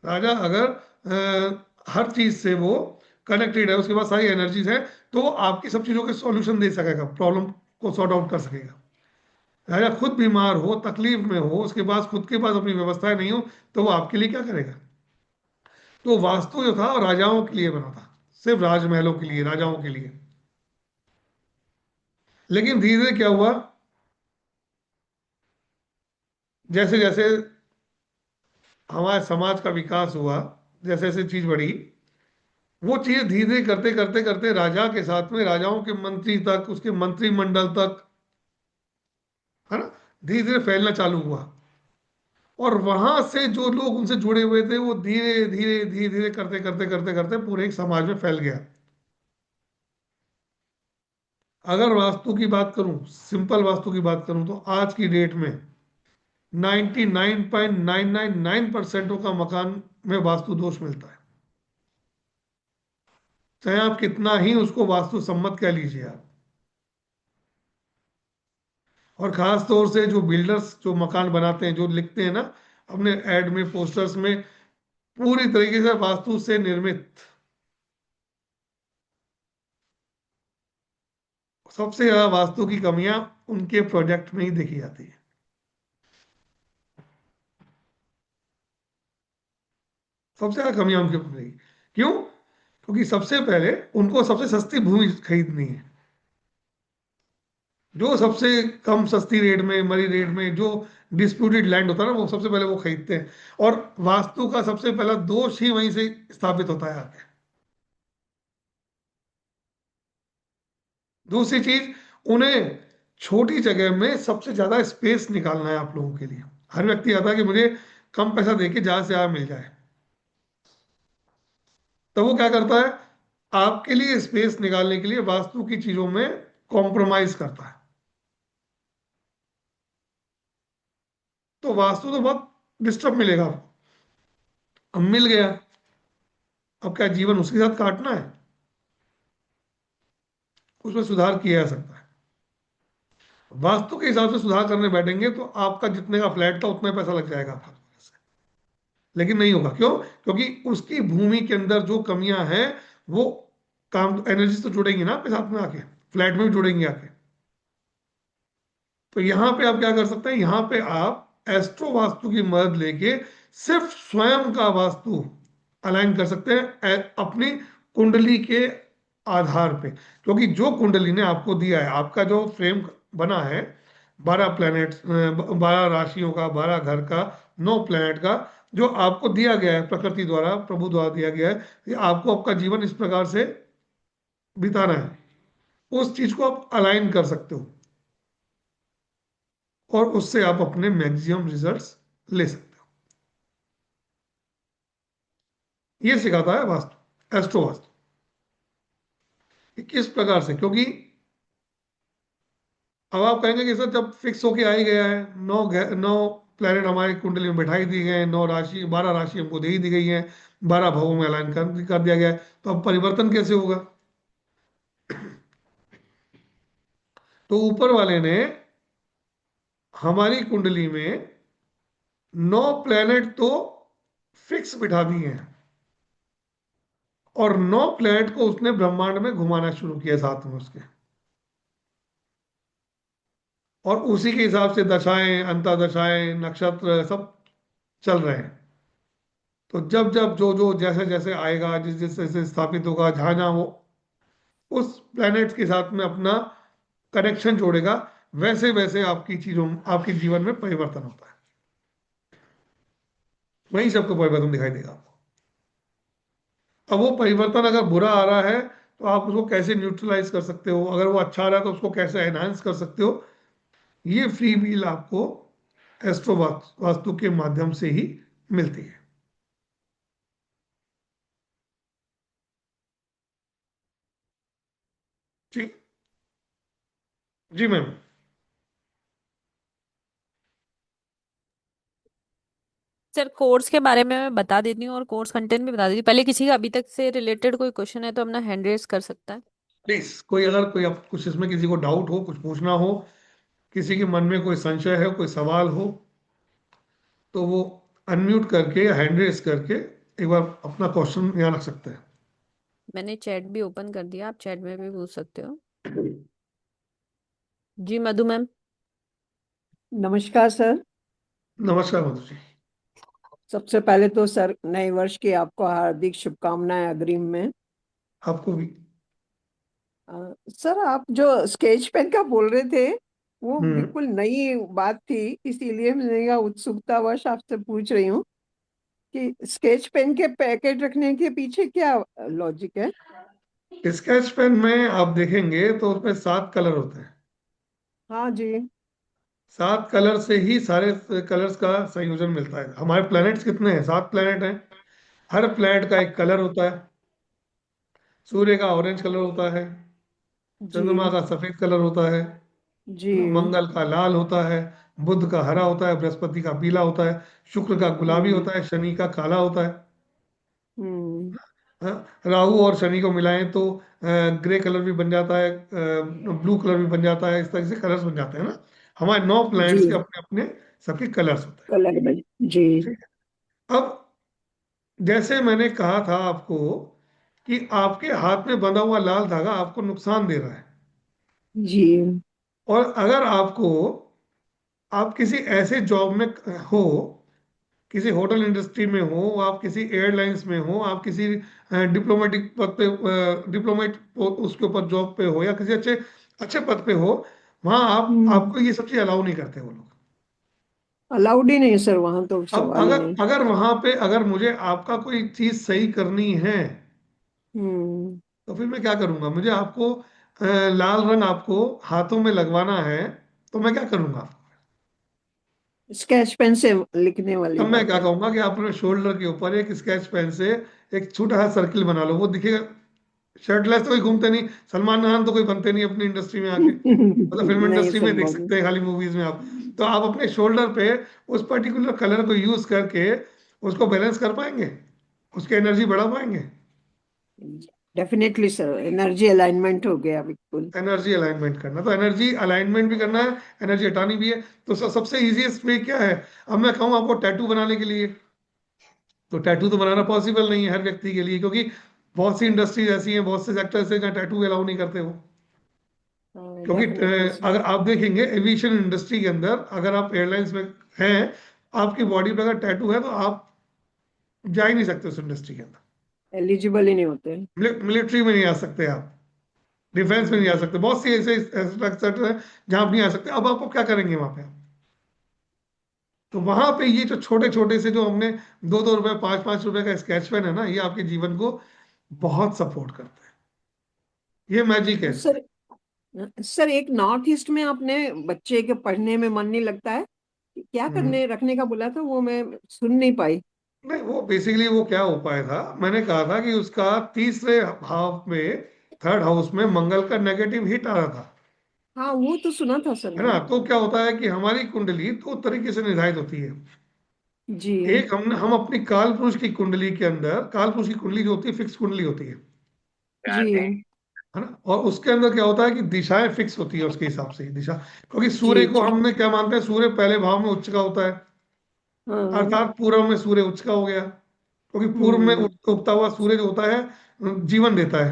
राजा अगर हर चीज से वो कनेक्टेड है, उसके पास सारी एनर्जीज है, तो वो आपकी सब चीजों के सॉल्यूशन दे सकेगा, प्रॉब्लम को सॉर्ट आउट कर सकेगा। राजा खुद बीमार हो, तकलीफ में हो, उसके पास खुद के पास अपनी व्यवस्थाएं नहीं हो, तो वो आपके लिए क्या करेगा? तो वास्तु जो था वो राजाओं के लिए बना था, सिर्फ राजमहलों के लिए, राजाओं के लिए। लेकिन धीरे धीरे क्या हुआ, जैसे जैसे हमारे समाज का विकास हुआ, जैसे जैसे चीज बढ़ी, वो चीज धीरे धीरे करते करते करते राजा के साथ में राजाओं के मंत्री तक, उसके मंत्रिमंडल तक, है ना, धीरे धीरे फैलना चालू हुआ। और वहां से जो लोग उनसे जुड़े हुए थे वो धीरे धीरे धीरे धीरे करते करते करते करते पूरे एक समाज में फैल गया। अगर वास्तु की बात करूं, सिंपल वास्तु की बात करूं, तो आज की डेट में 99.999% का मकान में वास्तु दोष मिलता है। चाहे आप कितना ही उसको वास्तु सम्मत कह लीजिए आप। और खास तौर से जो बिल्डर्स जो मकान बनाते हैं, जो लिखते हैं ना अपने एड में, पोस्टर्स में, पूरी तरीके से वास्तु से निर्मित, सबसे ज्यादा वास्तु की कमियां उनके प्रोजेक्ट में ही देखी जाती है। सबसे ज्यादा कमियां उनके में देखी। क्यों? क्योंकि सबसे पहले उनको सबसे सस्ती भूमि खरीदनी है, जो सबसे कम सस्ती रेट में, मरी रेट में, जो डिस्प्यूटेड लैंड होता है ना, वो सबसे पहले वो खरीदते हैं। और वास्तु का सबसे पहला दोष ही वहीं से स्थापित होता है आके। दूसरी चीज, उन्हें छोटी जगह में सबसे ज्यादा स्पेस निकालना है आप लोगों के लिए। हर व्यक्ति आता है कि मुझे कम पैसा देके जहां से आप मिल जाए, तो वो क्या करता है, आपके लिए स्पेस निकालने के लिए वास्तु की चीजों में कॉम्प्रोमाइज करता है। तो वास्तु तो बहुत डिस्टर्ब मिलेगा आपको। अब मिल गया, अब क्या जीवन उसके साथ काटना है? उसमें सुधार किया जा सकता है। वास्तु के हिसाब से सुधार करने बैठेंगे तो आपका जितने का फ्लैट था उतना ही पैसा लग जाएगा आपका। लेकिन नहीं होगा। क्यों? क्योंकि उसकी भूमि के अंदर जो कमियां हैं, वो काम, एनर्जी तो जुड़ेंगी ना आपके साथ में आके, फ्लैट में भी जुड़ेंगी आके। तो यहां पे आप क्या कर सकते हैं, यहां पे आप एस्ट्रो वास्तु की मदद लेके सिर्फ स्वयं का वास्तु अलाइन कर सकते हैं अपनी कुंडली के आधार पे। क्योंकि जो कुंडली ने आपको दिया है, आपका जो फ्रेम बना है, 12 प्लैनेट, 12 राशियों का, 12 घर का, 9 प्लैनेट का, जो आपको दिया गया है प्रकृति द्वारा, प्रभु द्वारा दिया गया है कि आपको आपका जीवन इस प्रकार से बिताना है, उस चीज को आप अलाइन कर सकते हो और उससे आप अपने मैक्सिमम रिजल्ट्स ले सकते हो। ये सिखाता है वास्तु, एस्ट्रो वास्तु, कि किस प्रकार से। क्योंकि अब आप कहेंगे कि सर जब फिक्स होके आ ही गया है, 9 प्लैनेट हमारी कुंडली में बैठाई दी गए हैं, 9 राशि, 12 राशि हमको दे ही दी गई है, 12 भावों में अलाइन कर दिया गया है, तो अब परिवर्तन कैसे होगा? तो ऊपर वाले ने हमारी कुंडली में 9 प्लैनेट तो फिक्स बिठा दिए हैं, और 9 प्लैनेट को उसने ब्रह्मांड में घुमाना शुरू किया साथ में उसके, और उसी के हिसाब से दशाएं, अंतर्दशाएं, नक्षत्र सब चल रहे हैं। तो जब जब जो जो जैसे जैसे आएगा, जिस जिस जैसे स्थापित होगा, जहां जहां वो उस प्लैनेट के साथ में अपना कनेक्शन जोड़ेगा, वैसे वैसे आपकी चीजों, आपके जीवन में परिवर्तन होता है। वहीं सबको परिवर्तन दिखाई देगा आपको। अब वो परिवर्तन अगर बुरा आ रहा है तो आप उसको कैसे न्यूट्रलाइज कर सकते हो, अगर वो अच्छा आ रहा है तो उसको कैसे एनहांस कर सकते हो। ये फ्री व्हील आपको एस्ट्रो वास्तु के माध्यम से ही मिलती है। ठीक। जी मैम। सर कोर्स के बारे में मैं बता देती हूँ और कोर्स कंटेंट भी बता देती हूँ। पहले किसी का अभी तक से रिलेटेड कोई क्वेश्चन है तो अपना हैंड रेज कर सकता है। प्लीज कोई, अगर कोई आप कुछ इसमें किसी को डाउट हो, कुछ पूछना हो, किसी के मन में कोई संशय है, कोई सवाल हो, तो वो अनम्यूट करके या हैंड रेस करके एक बार अपना क्वेश्चन यहाँ रख सकते हैं। मैंने चैट भी ओपन कर दिया, आप चैट में भी पूछ सकते हो। जी मधु मैम। नमस्कार सर। नमस्कार मधु जी। सबसे पहले तो सर नए वर्ष की आपको हार्दिक शुभकामनाएं अग्रिम में। आपको भी। सर आप जो स्केच पेन का बोल रहे थे वो हम्म। बिल्कुल नई बात थी, इसीलिए मैं यह उत्सुकतावश आपसे पूछ रही हूँ कि स्केच पेन के पैकेट रखने के पीछे क्या लॉजिक है। स्केच पेन में आप देखेंगे तो उसमें 7 कलर होते हैं। हाँ जी। 7 कलर से ही सारे कलर्स का संयोजन मिलता है। हमारे प्लैनेट्स कितने हैं? 7 प्लैनेट हैं। हर प्लैनेट का एक कलर होता है। सूर्य का ऑरेंज कलर होता है, जी चंद्रमा का सफेद कलर होता है जी। ना, मंगल का लाल होता है, बुध का हरा होता है, बृहस्पति का पीला होता है, शुक्र का गुलाबी हम्म होता है, शनि का काला होता है। हम्म। हाँ, राहु और शनि को मिलाएं तो ग्रे कलर भी बन जाता है, ब्लू कलर भी बन जाता है, इस तरह से कलर्स बन जाते हैं ना। हमारे 9 जी। प्लैनेट्स के अपने अपने सबके कलर्स होते हैं। कलर में। जी ठीक है। अब जैसे मैंने कहा था आपको कि आपके हाथ में बंधा हुआ लाल धागा आपको नुकसान दे रहा है, जी। और अगर आपको, आप किसी ऐसे जॉब में हो, किसी होटल इंडस्ट्री में हो, आप किसी एयरलाइंस में हो, आप किसी डिप्लोमेटिक पद पे, डिप्लोमेट उसके ऊपर जॉब पे हो, या किसी अच्छे अच्छे पद पे हो, वहां आप, हम्म। आपको ये सब चीज अलाउ नहीं करते वो लोग। अलाउड ही नहीं सर, वहां तो अब सवाल ही अगर नहीं। अगर वहां पे अगर मुझे आपका कोई चीज सही करनी है, हम्म। तो फिर मैं क्या करूंगा? मुझे आपको लाल रंग आपको हाथों में लगवाना है, तो मैं क्या करूंगा? स्केच पेन से लिखने वाली तब मैं बात क्या है। कहूंगा कि आप अपने शोल्डर के ऊपर एक स्केच पेन से एक छोटा सा सर्किल बना लो, वो दिखेगा। शर्टलेस तो कोई घूमते नहीं, सलमान खान तो कोई बनते नहीं अपनी इंडस्ट्री में आके, मतलब फिल्म नहीं इंडस्ट्री में देख संभव सकते हैं खाली मूवीज में आप। तो आप अपने शोल्डर पे उस पर्टिकुलर कलर को यूज करके उसको बैलेंस कर पाएंगे, उसकी एनर्जी बढ़ा पाएंगे। नहीं। डेफिनेटली सर, एनर्जी अलाइनमेंट हो गया बिल्कुल। एनर्जी अलाइनमेंट करना, तो एनर्जी अलाइनमेंट भी करना है, एनर्जी हटानी भी है। तो सबसे इजीएस्ट वे क्या है? अब मैं कहूँ आपको टैटू बनाने के लिए, तो टैटू तो बनाना पॉसिबल नहीं है हर व्यक्ति के लिए, क्योंकि बहुत सी इंडस्ट्रीज ऐसी हैं, बहुत से सेक्टर्स हैं जहाँ टैटू अलाउ नहीं करते वो। क्योंकि डेफिनेटली सर। अगर आप देखेंगे एविएशन इंडस्ट्री के अंदर, अगर आप एयरलाइंस में हैं, आपकी बॉडी पे अगर टैटू है तो आप जा ही नहीं सकते उस इंडस्ट्री के अंदर। एलिजिबल ही नहीं होते। मिलिट्री में नहीं आ सकते आप, डिफेंस में नहीं आ हम्म। सकते, बहुत सी ऐसे सेक्टर है जहाँ आप नहीं आ सकते। अब आपको क्या करेंगे वहां पे आप? तो वहां पे ये जो छोटे छोटे से जो हमने 2-2 रुपए, 5-5 रुपए का स्केच पेन है ना, ये आपके जीवन को बहुत सपोर्ट करता है। ये मैजिक है इसमें। सर, सर एक नॉर्थ ईस्ट में अपने बच्चे के पढ़ने में मन नहीं लगता है, क्या हम्म। करने रखने का बोला था वो मैं सुन नहीं पाई। नहीं, वो बेसिकली वो क्या उपाय था, मैंने कहा था कि उसका तीसरे भाव में, थर्ड हाउस में मंगल का नेगेटिव हिट आ रहा था। हाँ वो तो सुना था सर है ना? मैंने। तो क्या होता है कि हमारी कुंडली दो तरीके से निर्धारित होती है। जी एक, हम अपनी काल पुरुष की कुंडली के अंदर, काल पुरुष की कुंडली जो होती है फिक्स कुंडली होती जी। है ना, और उसके अंदर क्या होता है कि दिशाएं फिक्स होती है उसके हिसाब से ही दिशा। क्योंकि जी सूर्य को जी। हमने क्या मानते हैं, सूर्य पहले भाव में उच्च का होता है, हाँ। अर्थात पूर्व में सूर्य उच्च का हो गया, क्योंकि पूर्व में हम्म। उगता हुआ सूर्य जो होता है जीवन देता है।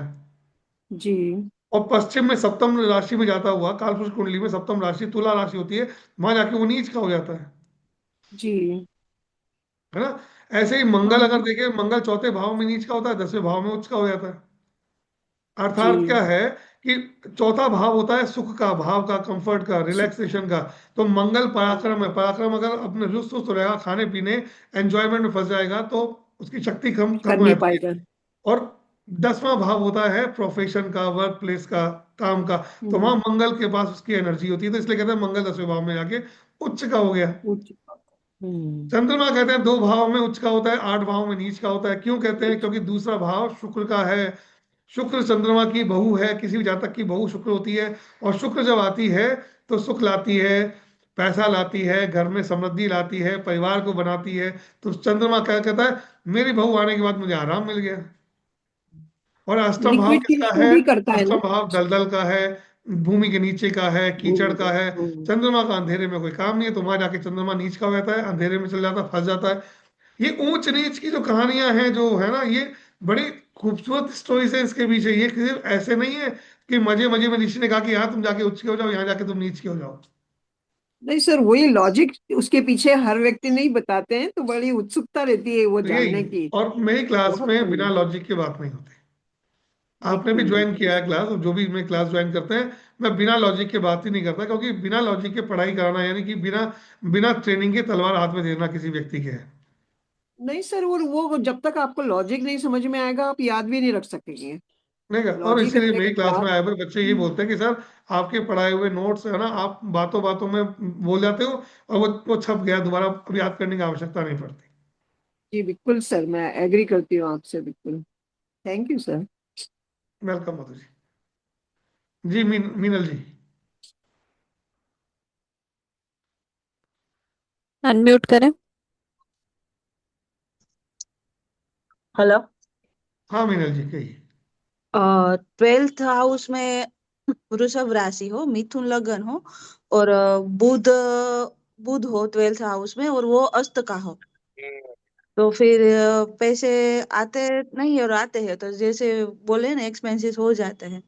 जी और पश्चिम में सप्तम राशि में जाता हुआ, कालपुरुष कुंडली में सप्तम राशि तुला राशि होती है, वहां जाके वो नीच का हो जाता जी। है ना। ऐसे ही मंगल अगर हाँ देखें, मंगल चौथे भाव में नीच का होता है, 10वें भाव में उच्च का हो जाता है। अर्थात क्या जी। है कि चौथा भाव होता है सुख का, भाव का, कंफर्ट का, रिलैक्सेशन का। तो मंगल पराक्रम है, पराक्रम अगर अपने रुस्त रुस्त रहेगा, खाने पीने एंजॉयमेंट में फंस जाएगा, तो उसकी शक्ति कम कर खत्म हो नहीं जाती है। पाएगा। और 10वां भाव होता है प्रोफेशन का, वर्क प्लेस का, काम का। तो वहां मंगल के पास उसकी एनर्जी होती है, तो इसलिए कहते हैं मंगल 10वें भाव में जाके उच्च का हो गया। उच्च। हम्म। चंद्रमा कहते हैं 2 भाव में उच्च का होता है, 8 भाव में नीच का होता है। क्यों कहते हैं? क्योंकि दूसरा भाव शुक्र का है। शुक्र चंद्रमा की बहू है, किसी भी जातक की बहू शुक्र होती है। और शुक्र जब आती है तो सुख लाती है, पैसा लाती है, घर में समृद्धि लाती है, परिवार को बनाती है। तो चंद्रमा क्या कहता है? मेरी बहू आने के बाद मुझे आराम मिल गया। और अष्टम भाव लिक्विड की किसका शो है? भी करता है अष्टम ना। भाव दलदल का है, भूमि के नीचे का है, कीचड़ का है। चंद्रमा का अंधेरे में कोई काम नहीं है, तो वहां जाके चंद्रमा नीच का हो जाता है, अंधेरे में चल जाता है, फंस जाता है। ये ऊंच नीच की जो कहानियां हैं जो है ना, ये बड़ी खूबसूरत स्टोरीज है इसके पीछे। ये सिर्फ ऐसे नहीं है कि मजे मजे में ऋषि ने कहा कि यहाँ तुम जाके उच्च के हो जाओ, यहाँ जाके तुम नीच के हो जाओ। नहीं सर, वही लॉजिक उसके पीछे हर व्यक्ति नहीं बताते हैं, तो बड़ी उत्सुकता रहती है वो तो यही जानने है। की। और मेरी क्लास बहुत में बिना बढ़िया। लॉजिक के बात नहीं होती। आपने भी बिल्कुल ज्वाइन बिल्कुल किया है सर। क्लास, और जो भी मैं क्लास ज्वाइन करते हैं, मैं बिना लॉजिक के बात ही नहीं करता, क्योंकि बिना लॉजिक के पढ़ाई कराना यानी कि बिना बिना ट्रेनिंग के तलवार हाथ में देना किसी व्यक्ति के है। नहीं सर, वो जब तक आपको लॉजिक नहीं समझ में आएगा आप याद भी नहीं रख सकेंगे। नहीं का, और लॉजिक इसीलिए अपने मेरी क्लास क्लास। में आए हुए बच्चे ये बोलते हैं कि सर, आपके पढ़ाए हुए नोट्स है ना, आप बातों बातों में बोल जाते हो, और वो छप गया, दोबारा अब याद करने की आवश्यकता नहीं पड़ती। जी बिल्कुल सर, मैं एग्री करती हूँ आपसे बिल्कुल। Thank you sir. Welcome Madhu ji. जी मीनल जी। अनम्यूट करें। हेलो। हाँ मीनल जी कहिए। 12th हाउस में वृषभ राशि हो, मिथुन लगन हो, और बुध बुध हो 12th हाउस में, और वो अस्त का हो, तो फिर पैसे आते नहीं और आते हैं तो जैसे बोले ना एक्सपेंसेस हो जाते हैं।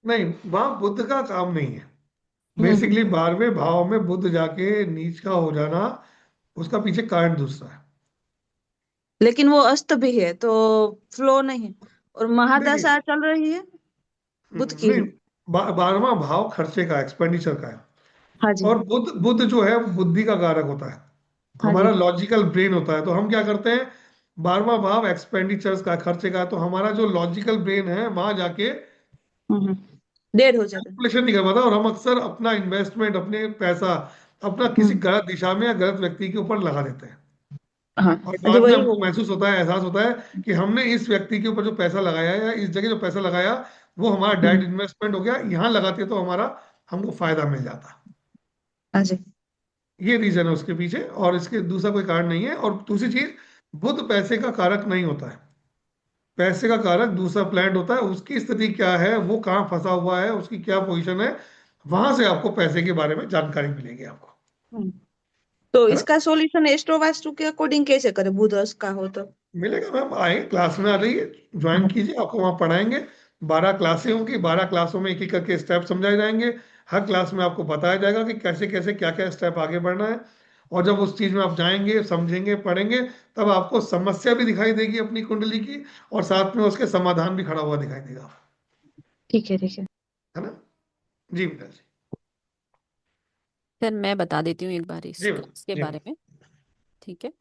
नहीं, वहां बुद्ध का काम नहीं है। हम्म। बेसिकली 12वें भाव में बुद्ध जाके नीच का हो जाना, उसका पीछे कारण दूसरा है। लेकिन वो अस्त भी है तो फ्लो नहीं, और देखिए, महादशा चल रही है बुध की नहीं, ही। 12वां भाव खर्चे का, एक्सपेंडिचर का है। हाँ जी। और बुद्ध बुद्ध जो है वो बुद्धि का कारक होता है, हाँ हमारा जी। लॉजिकल ब्रेन होता है। तो हम क्या करते हैं? 12वां भाव एक्सपेंडिचर्स का, खर्चे का है, तो हमारा जो लॉजिकल ब्रेन है वहां जाके हम्म। डेढ़ हो जाता है। कैलकुलेशन नहीं कर पाता, और हम अक्सर अपना इन्वेस्टमेंट, अपने पैसा अपना किसी हम्म। गलत दिशा में या गलत व्यक्ति के ऊपर लगा देते हैं। हाँ। और जी बाद में वही हमको होगा। महसूस होता है, एहसास होता है कि हमने इस व्यक्ति के ऊपर जो पैसा लगाया या इस जगह जो पैसा लगाया, वो हमारा डायरेक्ट हम्म। इन्वेस्टमेंट हो गया, यहाँ लगाते तो हमारा हमको फायदा मिल जाता। हाँ जी। ये रीजन है उसके पीछे, और इसके दूसरा कोई कारण नहीं है। और दूसरी चीज, बुध पैसे का कारक नहीं होता है। पैसे का कारक दूसरा प्लैनेट होता है, उसकी स्थिति क्या है, वो कहाँ फंसा हुआ है, उसकी क्या पोजीशन है, वहां से आपको पैसे के बारे में जानकारी मिलेगी आपको। हम्म। तो है ना? इसका सॉल्यूशन एस्ट्रो वास्तु के अकॉर्डिंग कैसे करें बुध अस्त का हो तो? मिलेगा मैम, आए क्लास में आ जाइए, ज्वाइन कीजिए, आपको वहाँ पढ़ाएंगे। 12 क्लासें होंगी, 12 क्लासों में एक एक करके स्टेप समझाए जाएंगे। हर क्लास में आपको बताया जाएगा कि कैसे कैसे क्या क्या स्टेप आगे बढ़ना है। और जब उस चीज में आप जाएंगे, समझेंगे, पढ़ेंगे, तब आपको समस्या भी दिखाई देगी अपनी कुंडली की, और साथ में उसके समाधान भी खड़ा हुआ दिखाई देगा। ठीक है, ठीक है। है ना? जी बेटा जी। सर मैं बता देती हूँ एक बार इस जी क्लास के जी बारे में। ठीक है।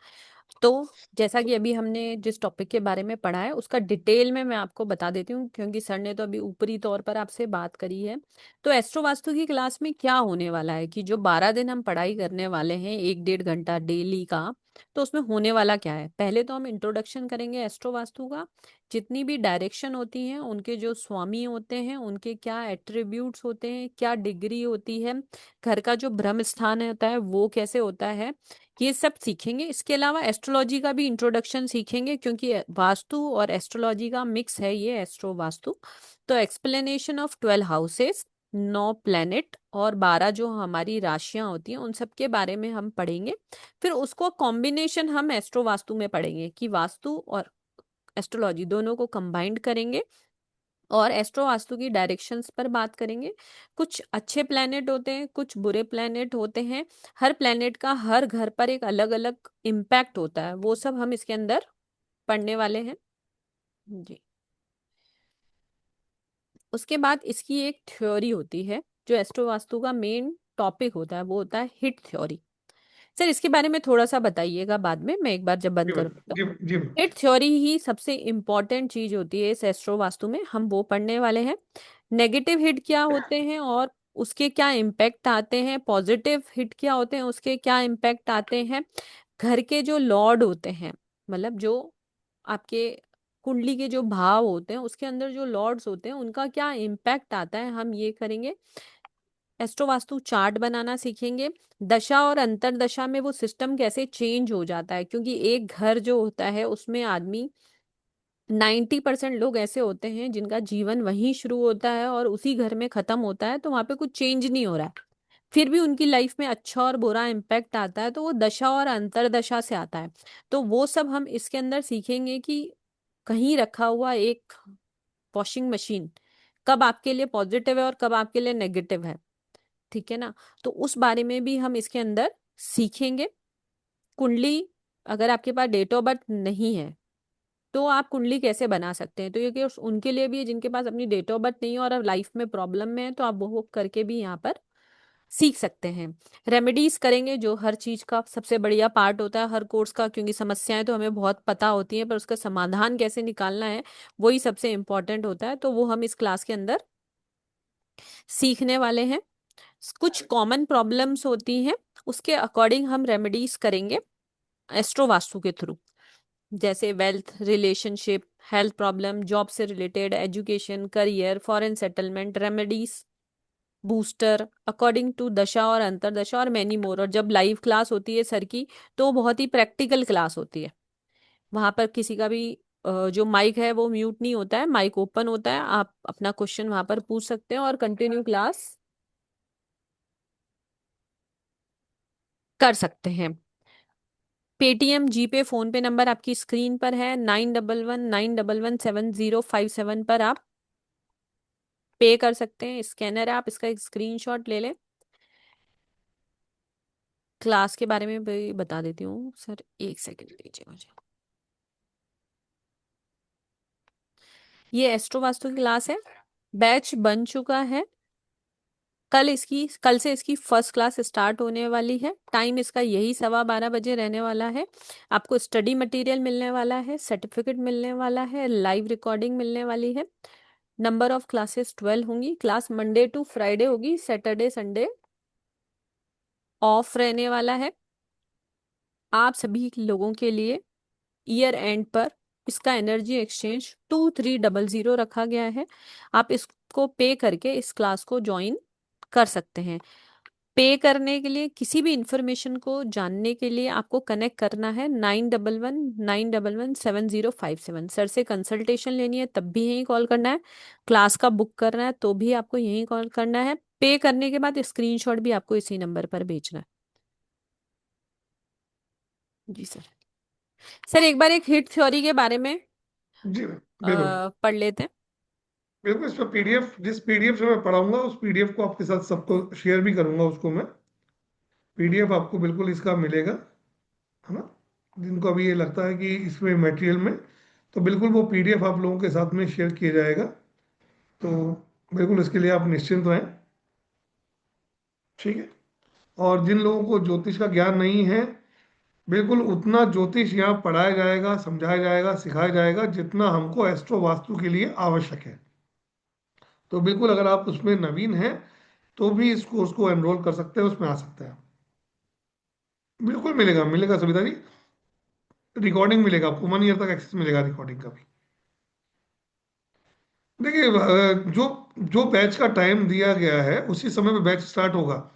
तो जैसा कि अभी हमने जिस टॉपिक के बारे में पढ़ा है उसका डिटेल में मैं आपको बता देती हूँ, क्योंकि सर ने तो अभी ऊपरी तौर पर आपसे बात करी है। तो एस्ट्रो वास्तु की क्लास में क्या होने वाला है कि जो 12 दिन हम पढ़ाई करने वाले हैं, 1-1.5 घंटा डेली का, तो उसमें होने वाला क्या है? पहले तो हम इंट्रोडक्शन करेंगे एस्ट्रो वास्तु का, जितनी भी डायरेक्शन होती हैं, उनके जो स्वामी होते हैं, उनके क्या एट्रीब्यूट्स होते हैं, क्या डिग्री होती है, घर का जो ब्रह्म स्थान होता है वो कैसे होता है, ये सब सीखेंगे। इसके अलावा एस्ट्रोलॉजी का भी इंट्रोडक्शन सीखेंगे, क्योंकि वास्तु और एस्ट्रोलॉजी का मिक्स है ये एस्ट्रो वास्तु। तो एक्सप्लेनेशन ऑफ 12 हाउसेस, 9 प्लेनेट और 12 जो हमारी राशियां होती हैं, उन सब के बारे में हम पढ़ेंगे। फिर उसको कॉम्बिनेशन हम एस्ट्रो वास्तु में पढ़ेंगे कि वास्तु और एस्ट्रोलॉजी दोनों को कंबाइंड करेंगे, और एस्ट्रो वास्तु की डायरेक्शंस पर बात करेंगे। कुछ अच्छे प्लैनेट होते हैं, कुछ बुरे प्लैनेट होते हैं, हर प्लैनेट का हर घर पर एक अलग अलग इम्पैक्ट होता है, वो सब हम इसके अंदर पढ़ने वाले हैं। जी। उसके बाद इसकी एक थ्योरी होती है, जो एस्ट्रो वास्तु का मेन टॉपिक होता है, वो होता है हिट थ्योरी। सर इसके बारे में थोड़ा सा बताइएगा बाद में, मैं एक बार जब जी बंद मैम, करूँ तो। जी जी मैम। हिट थ्योरी ही सबसे इम्पोर्टेंट चीज होती है इस एस्ट्रो वास्तु में, हम वो पढ़ने वाले हैं। नेगेटिव हिट क्या होते हैं और उसके क्या इम्पैक्ट आते हैं, पॉजिटिव हिट क्या होते हैं उसके क्या इम्पैक्ट आते हैं, घर के जो लॉर्ड होते हैं, मतलब जो आपके कुंडली के जो भाव होते हैं उसके अंदर जो लॉर्ड्स होते हैं उनका क्या इम्पैक्ट आता है, हम ये करेंगे। एस्ट्रो वास्तु चार्ट बनाना सीखेंगे। दशा और अंतरदशा में वो सिस्टम कैसे चेंज हो जाता है, क्योंकि एक घर जो होता है उसमें आदमी 90% लोग ऐसे होते हैं जिनका जीवन वहीं शुरू होता है और उसी घर में खत्म होता है, तो वहां पे कुछ चेंज नहीं हो रहा है, फिर भी उनकी लाइफ में अच्छा और बुरा इम्पैक्ट आता है, तो वो दशा और अंतरदशा से आता है। तो वो सब हम इसके अंदर सीखेंगे कि कहीं रखा हुआ एक वॉशिंग मशीन कब आपके लिए पॉजिटिव है और कब आपके लिए नेगेटिव है, ठीक है ना। तो उस बारे में भी हम इसके अंदर सीखेंगे। कुंडली, अगर आपके पास डेट ऑफ बर्थ नहीं है तो आप कुंडली कैसे बना सकते हैं, तो ये कि उनके लिए भी है जिनके पास अपनी डेट ऑफ बर्थ नहीं है और लाइफ में प्रॉब्लम में है, तो आप वो करके भी यहाँ पर सीख सकते हैं। रेमेडीज करेंगे, जो हर चीज का सबसे बढ़िया पार्ट होता है हर कोर्स का, क्योंकि समस्याएं तो हमें बहुत पता होती हैं पर उसका समाधान कैसे निकालना है वही सबसे इम्पोर्टेंट होता है, तो वो हम इस क्लास के अंदर सीखने वाले हैं। कुछ कॉमन प्रॉब्लम्स होती हैं उसके अकॉर्डिंग हम रेमेडीज करेंगे एस्ट्रो वास्तु के थ्रू, जैसे wealth, relationship, health problem, job से related, education, career, foreign settlement, remedies, booster according to दशा और अंतरदशा और मैनी मोर। और जब लाइव क्लास होती है सर की तो बहुत ही प्रैक्टिकल क्लास होती है, वहां पर किसी का भी जो माइक है वो म्यूट नहीं होता है, माइक ओपन होता है, आप अपना क्वेश्चन वहां पर पूछ सकते हैं और कंटिन्यू क्लास कर सकते हैं। पेटीएम, जीपे, फोन पे नंबर आपकी स्क्रीन पर है, 9119117057 पर आप पे कर सकते हैं। स्कैनर है, आप इसका एक स्क्रीनशॉट ले लें। क्लास के बारे में भी बता देती हूँ सर, एक सेकंड दीजिए मुझे। ये एस्ट्रो वास्तु की क्लास है, बैच बन चुका है, कल से इसकी फर्स्ट क्लास स्टार्ट होने वाली है। टाइम इसका यही 12:15 बजे रहने वाला है। आपको स्टडी मटेरियल मिलने वाला है, सर्टिफिकेट मिलने वाला है, लाइव रिकॉर्डिंग मिलने वाली है। नंबर ऑफ क्लासेस 12 होंगी। क्लास मंडे टू फ्राइडे होगी, सैटरडे संडे ऑफ रहने वाला है। आप सभी लोगों के लिए ईयर एंड पर इसका एनर्जी एक्सचेंज 2300 रखा गया है। आप इसको पे करके इस क्लास को ज्वाइन कर सकते हैं। पे करने के लिए, किसी भी इंफॉर्मेशन को जानने के लिए आपको कनेक्ट करना है 9119117057। सर से कंसल्टेशन लेनी है तब भी यही कॉल करना है, क्लास का बुक करना है तो भी आपको यही कॉल करना है। पे करने के बाद स्क्रीनशॉट भी आपको इसी नंबर पर भेजना है। जी सर। सर एक बार एक हिट थ्योरी के बारे में जी मैम, बिल्कुल पढ़ लेते हैं। बिल्कुल। इस पर पीडीएफ, जिस पीडीएफ से मैं पढ़ाऊंगा उस पीडीएफ को आपके साथ सबको शेयर भी करूंगा, उसको मैं पीडीएफ आपको बिल्कुल इसका मिलेगा, है ना। जिनको अभी ये लगता है कि इसमें मटेरियल में, तो बिल्कुल वो पीडीएफ आप लोगों के साथ में शेयर किया जाएगा। तो बिल्कुल इसके लिए आप निश्चिंत रहें, ठीक है। और जिन लोगों को ज्योतिष का ज्ञान नहीं है, बिल्कुल उतना ज्योतिष यहाँ पढ़ाया जाएगा, समझाया जाएगा, सिखाया जाएगा जितना हमको एस्ट्रो वास्तु के लिए आवश्यक है। तो बिल्कुल अगर आप उसमें नवीन हैं तो भी इस कोर्स को एनरोल कर सकते हैं, उसमें आ सकते हैं। बिल्कुल मिलेगा, मिलेगा सविता जी। रिकॉर्डिंग मिलेगा आपको, 1 ईयर तक एक्सेस मिलेगा रिकॉर्डिंग का भी। देखिए जो जो बैच का टाइम दिया गया है उसी समय पे बैच स्टार्ट होगा।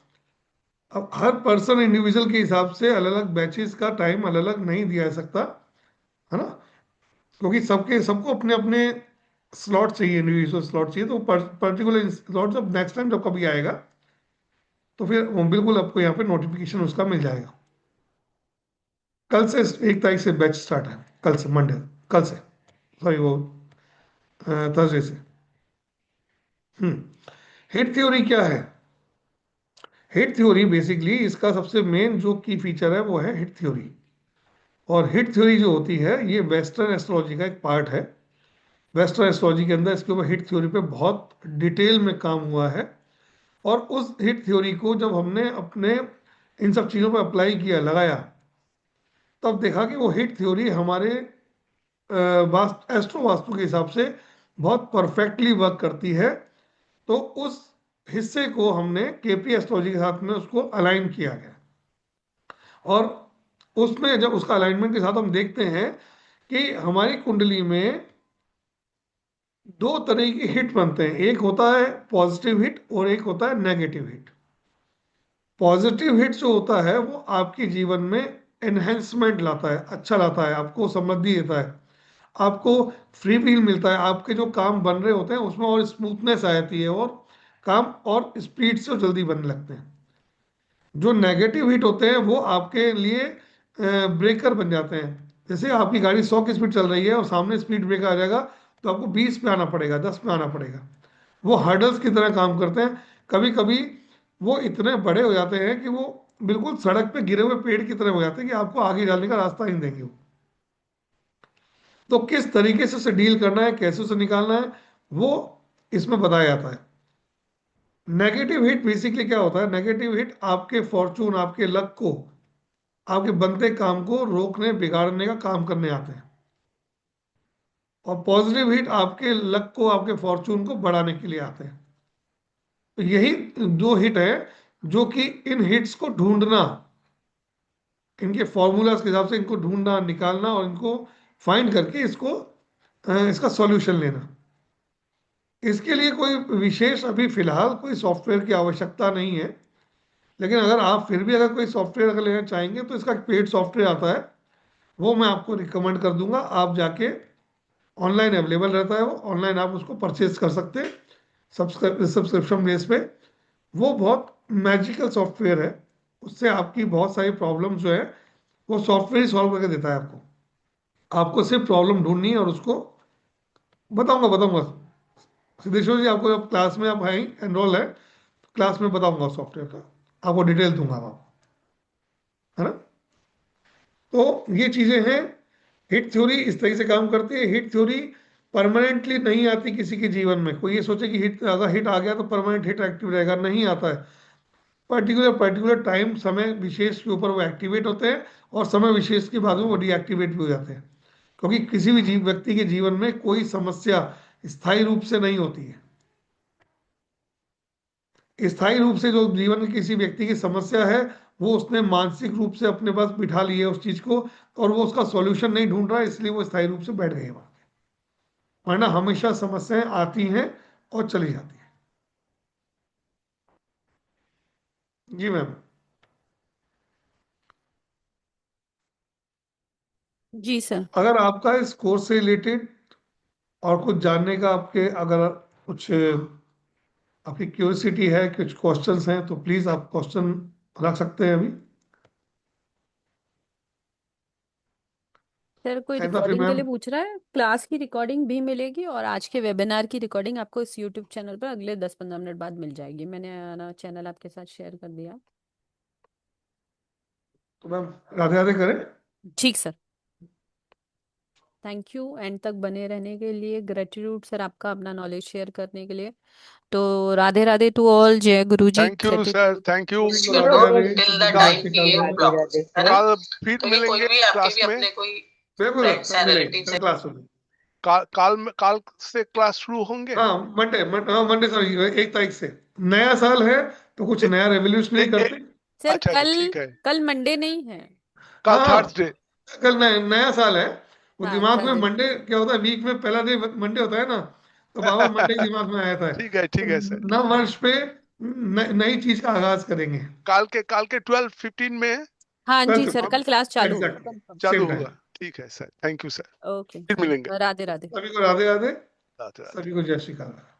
अब हर पर्सन इंडिविजुअल के हिसाब से अलग अलग बैचेस का टाइम अलग अलग नहीं दिया जा सकता, है ना। क्योंकि सबके सबको अपने अपने स्लॉट चाहिए, इंडिविजुअल स्लॉट चाहिए, तो पर्टिकुलर स्लॉट जब नेक्स्ट टाइम जब कभी आएगा तो फिर वो बिल्कुल आपको यहाँ पे नोटिफिकेशन उसका मिल जाएगा। कल से 1 तारीख से बैच स्टार्ट है, कल से मंडे, कल से, सॉरी वो थर्सडे से। हिट थ्योरी क्या है? हिट थ्योरी बेसिकली इसका सबसे मेन जो की फीचर है वो है हिट थ्योरी। और हिट थ्योरी जो होती है ये वेस्टर्न एस्ट्रोलॉजी का एक पार्ट है। वेस्टर्न एस्ट्रोलॉजी के अंदर इसके ऊपर हिट थ्योरी पे बहुत डिटेल में काम हुआ है। और उस हिट थ्योरी को जब हमने अपने इन सब चीज़ों पर अप्लाई किया, लगाया, तब देखा कि वो हिट थ्योरी हमारे वास्तु, एस्ट्रो वास्तु के हिसाब से बहुत परफेक्टली वर्क करती है। तो उस हिस्से को हमने केपी एस्ट्रोलॉजी के साथ में उसको अलाइन किया गया, और उसमें जब उसका अलाइनमेंट के साथ हम देखते हैं कि हमारी कुंडली में दो तरह के हिट बनते हैं, एक होता है पॉजिटिव हिट और एक होता है नेगेटिव हिट। पॉजिटिव हिट जो होता है वो आपके जीवन में एनहेंसमेंट लाता है, अच्छा लाता है, आपको समृद्धि देता है, आपको फ्री व्हील मिलता है, आपके जो काम बन रहे होते हैं उसमें और स्मूथनेस आ जाती है, और काम और स्पीड से जल्दी बनने लगते हैं। जो नेगेटिव हिट होते हैं वो आपके लिए ब्रेकर बन जाते हैं। जैसे आपकी गाड़ी 100 की स्पीड चल रही है और सामने स्पीड ब्रेकर आ जाएगा, तो आपको 20 पे आना पड़ेगा, 10 पे आना पड़ेगा। वो हर्डल्स की तरह काम करते हैं। कभी कभी वो इतने बड़े हो जाते हैं कि वो बिल्कुल सड़क पे गिरे हुए पेड़ की तरह हो जाते हैं कि आपको आगे जाने का रास्ता ही नहीं देंगे वो। तो किस तरीके से उसे डील करना है, कैसे उसे निकालना है, वो इसमें बताया जाता है। नेगेटिव हिट बेसिकली क्या होता है? नेगेटिव हिट आपके फॉर्चून, आपके लक को, आपके बनते काम को रोकने, बिगाड़ने का काम करने आते हैं। और पॉजिटिव हिट आपके लक को, आपके फॉर्चून को बढ़ाने के लिए आते हैं। तो यही दो हिट है जो कि इन हिट्स को ढूंढना, इनके फॉर्मूलाज के हिसाब से इनको ढूंढना, निकालना, और इनको फाइंड करके इसको इसका सॉल्यूशन लेना। इसके लिए कोई विशेष अभी फिलहाल कोई सॉफ्टवेयर की आवश्यकता नहीं है। लेकिन अगर आप फिर भी अगर कोई सॉफ्टवेयर अगर लेना चाहेंगे तो इसका पेड सॉफ्टवेयर आता है, वो मैं आपको रिकमेंड कर दूंगा। आप जाके, ऑनलाइन अवेलेबल रहता है वो, ऑनलाइन आप उसको परचेज कर सकते हैं सब्सक्रिप्शन बेस पे। वो बहुत मैजिकल सॉफ्टवेयर है, उससे आपकी बहुत सारी प्रॉब्लम जो है वो सॉफ्टवेयर ही सॉल्व करके देता है आपको। आपको सिर्फ प्रॉब्लम ढूंढनी है और उसको बताऊंगा बताऊंगा सिद्धेश्वर जी, आपको जब क्लास में आप हैं, एनरोल है, क्लास में बताऊंगा सॉफ्टवेयर का, आपको डिटेल दूंगा मैं आपको, है ना। तो ये चीजें हैं। हिट थ्योरी इस तरह से काम करती है। हिट थ्योरी परमानेंटली नहीं आती किसी के जीवन में। कोई ये सोचे कि हिट, अगर हिट आ गया तो परमानेंट हिट एक्टिव रहेगा, नहीं आता है। पर्टिकुलर पर्टिकुलर टाइम, समय विशेष के ऊपर वो एक्टिवेट होते हैं, और समय विशेष के बाद में वो डीएक्टिवेट भी हो जाते हैं। क्योंकि किसी भी व्यक्ति के जीवन में कोई समस्या स्थायी रूप से नहीं होती है। स्थायी रूप से जो जीवन में किसी व्यक्ति की समस्या है, वो उसने मानसिक रूप से अपने पास बिठा ली है उस चीज को, और वो उसका सॉल्यूशन नहीं ढूंढ रहा है, इसलिए वो स्थायी रूप से बैठ गए वहां। वरना हमेशा समस्याएं आती हैं और चली जाती हैं। जी मैम। जी सर। अगर आपका इस कोर्स से रिलेटेड और कुछ जानने का, आपके अगर कुछ आपकी क्यूरियोसिटी है, कुछ क्वेश्चंस हैं, तो प्लीज आप क्वेश्चन रख सकते हैं अभी। सर कोई नहीं तो फिर रिकॉर्डिंग के मैम, लिए पूछ रहा है, क्लास की रिकॉर्डिंग भी मिलेगी और आज के वेबिनार की रिकॉर्डिंग आपको इस यूट्यूब चैनल पर अगले 10-15 मिनट बाद मिल जाएगी। मैंने चैनल आपके साथ शेयर कर दिया। तो मैम राधे राधे करें। ठीक सर। थैंक यू एंड तक बने रहने के लिए। ग्रेटिट्यूड सर आपका अपना नॉलेज शेयर करने के लिए। तो राधे राधे टू ऑल। जय गुरु जी। Thank you sir, gratitude. Thank you. सभी को राधे राधे, सभी को जय काल श्री कृष्ण। काल फिर मिलेंगे क्लास में। बिल्कुल मिलेंगे, कल क्लास होगी। काल से क्लास शुरू होंगे। हाँ मंडे, हाँ मंडे सॉरी, 1 तारीख से। नया साल है तो कुछ ए, नया ए, रेवोल्यूशनरी ए, करते। सर अच्छा अच्छा, कल, ठीक है। कल मंडे नहीं है। कल हाँ, थर्सडे। कल नया साल है। वो हाँ दिमाग में थर्सडे। मंडे क्या होता है, वीक में पहला दिन मंडे होता है ना, तो बाबा मंडे दिमाग में आया था। तो ठीक है सर। नव वर्ष पे नई चीज का आगाज करेंगे। काल के 12:15 में हाँ जी सर, 12:15 कल क्लास चालू होगा एग्जैक्टली, कंफर्म। चालू सेम टाइम। होगा। ठीक है sir, thank you sir. Okay. फिर मिलेंगे। राधे राधे। सभी को राधे राधे, रात रात। सभी को जय श्री कृष्ण।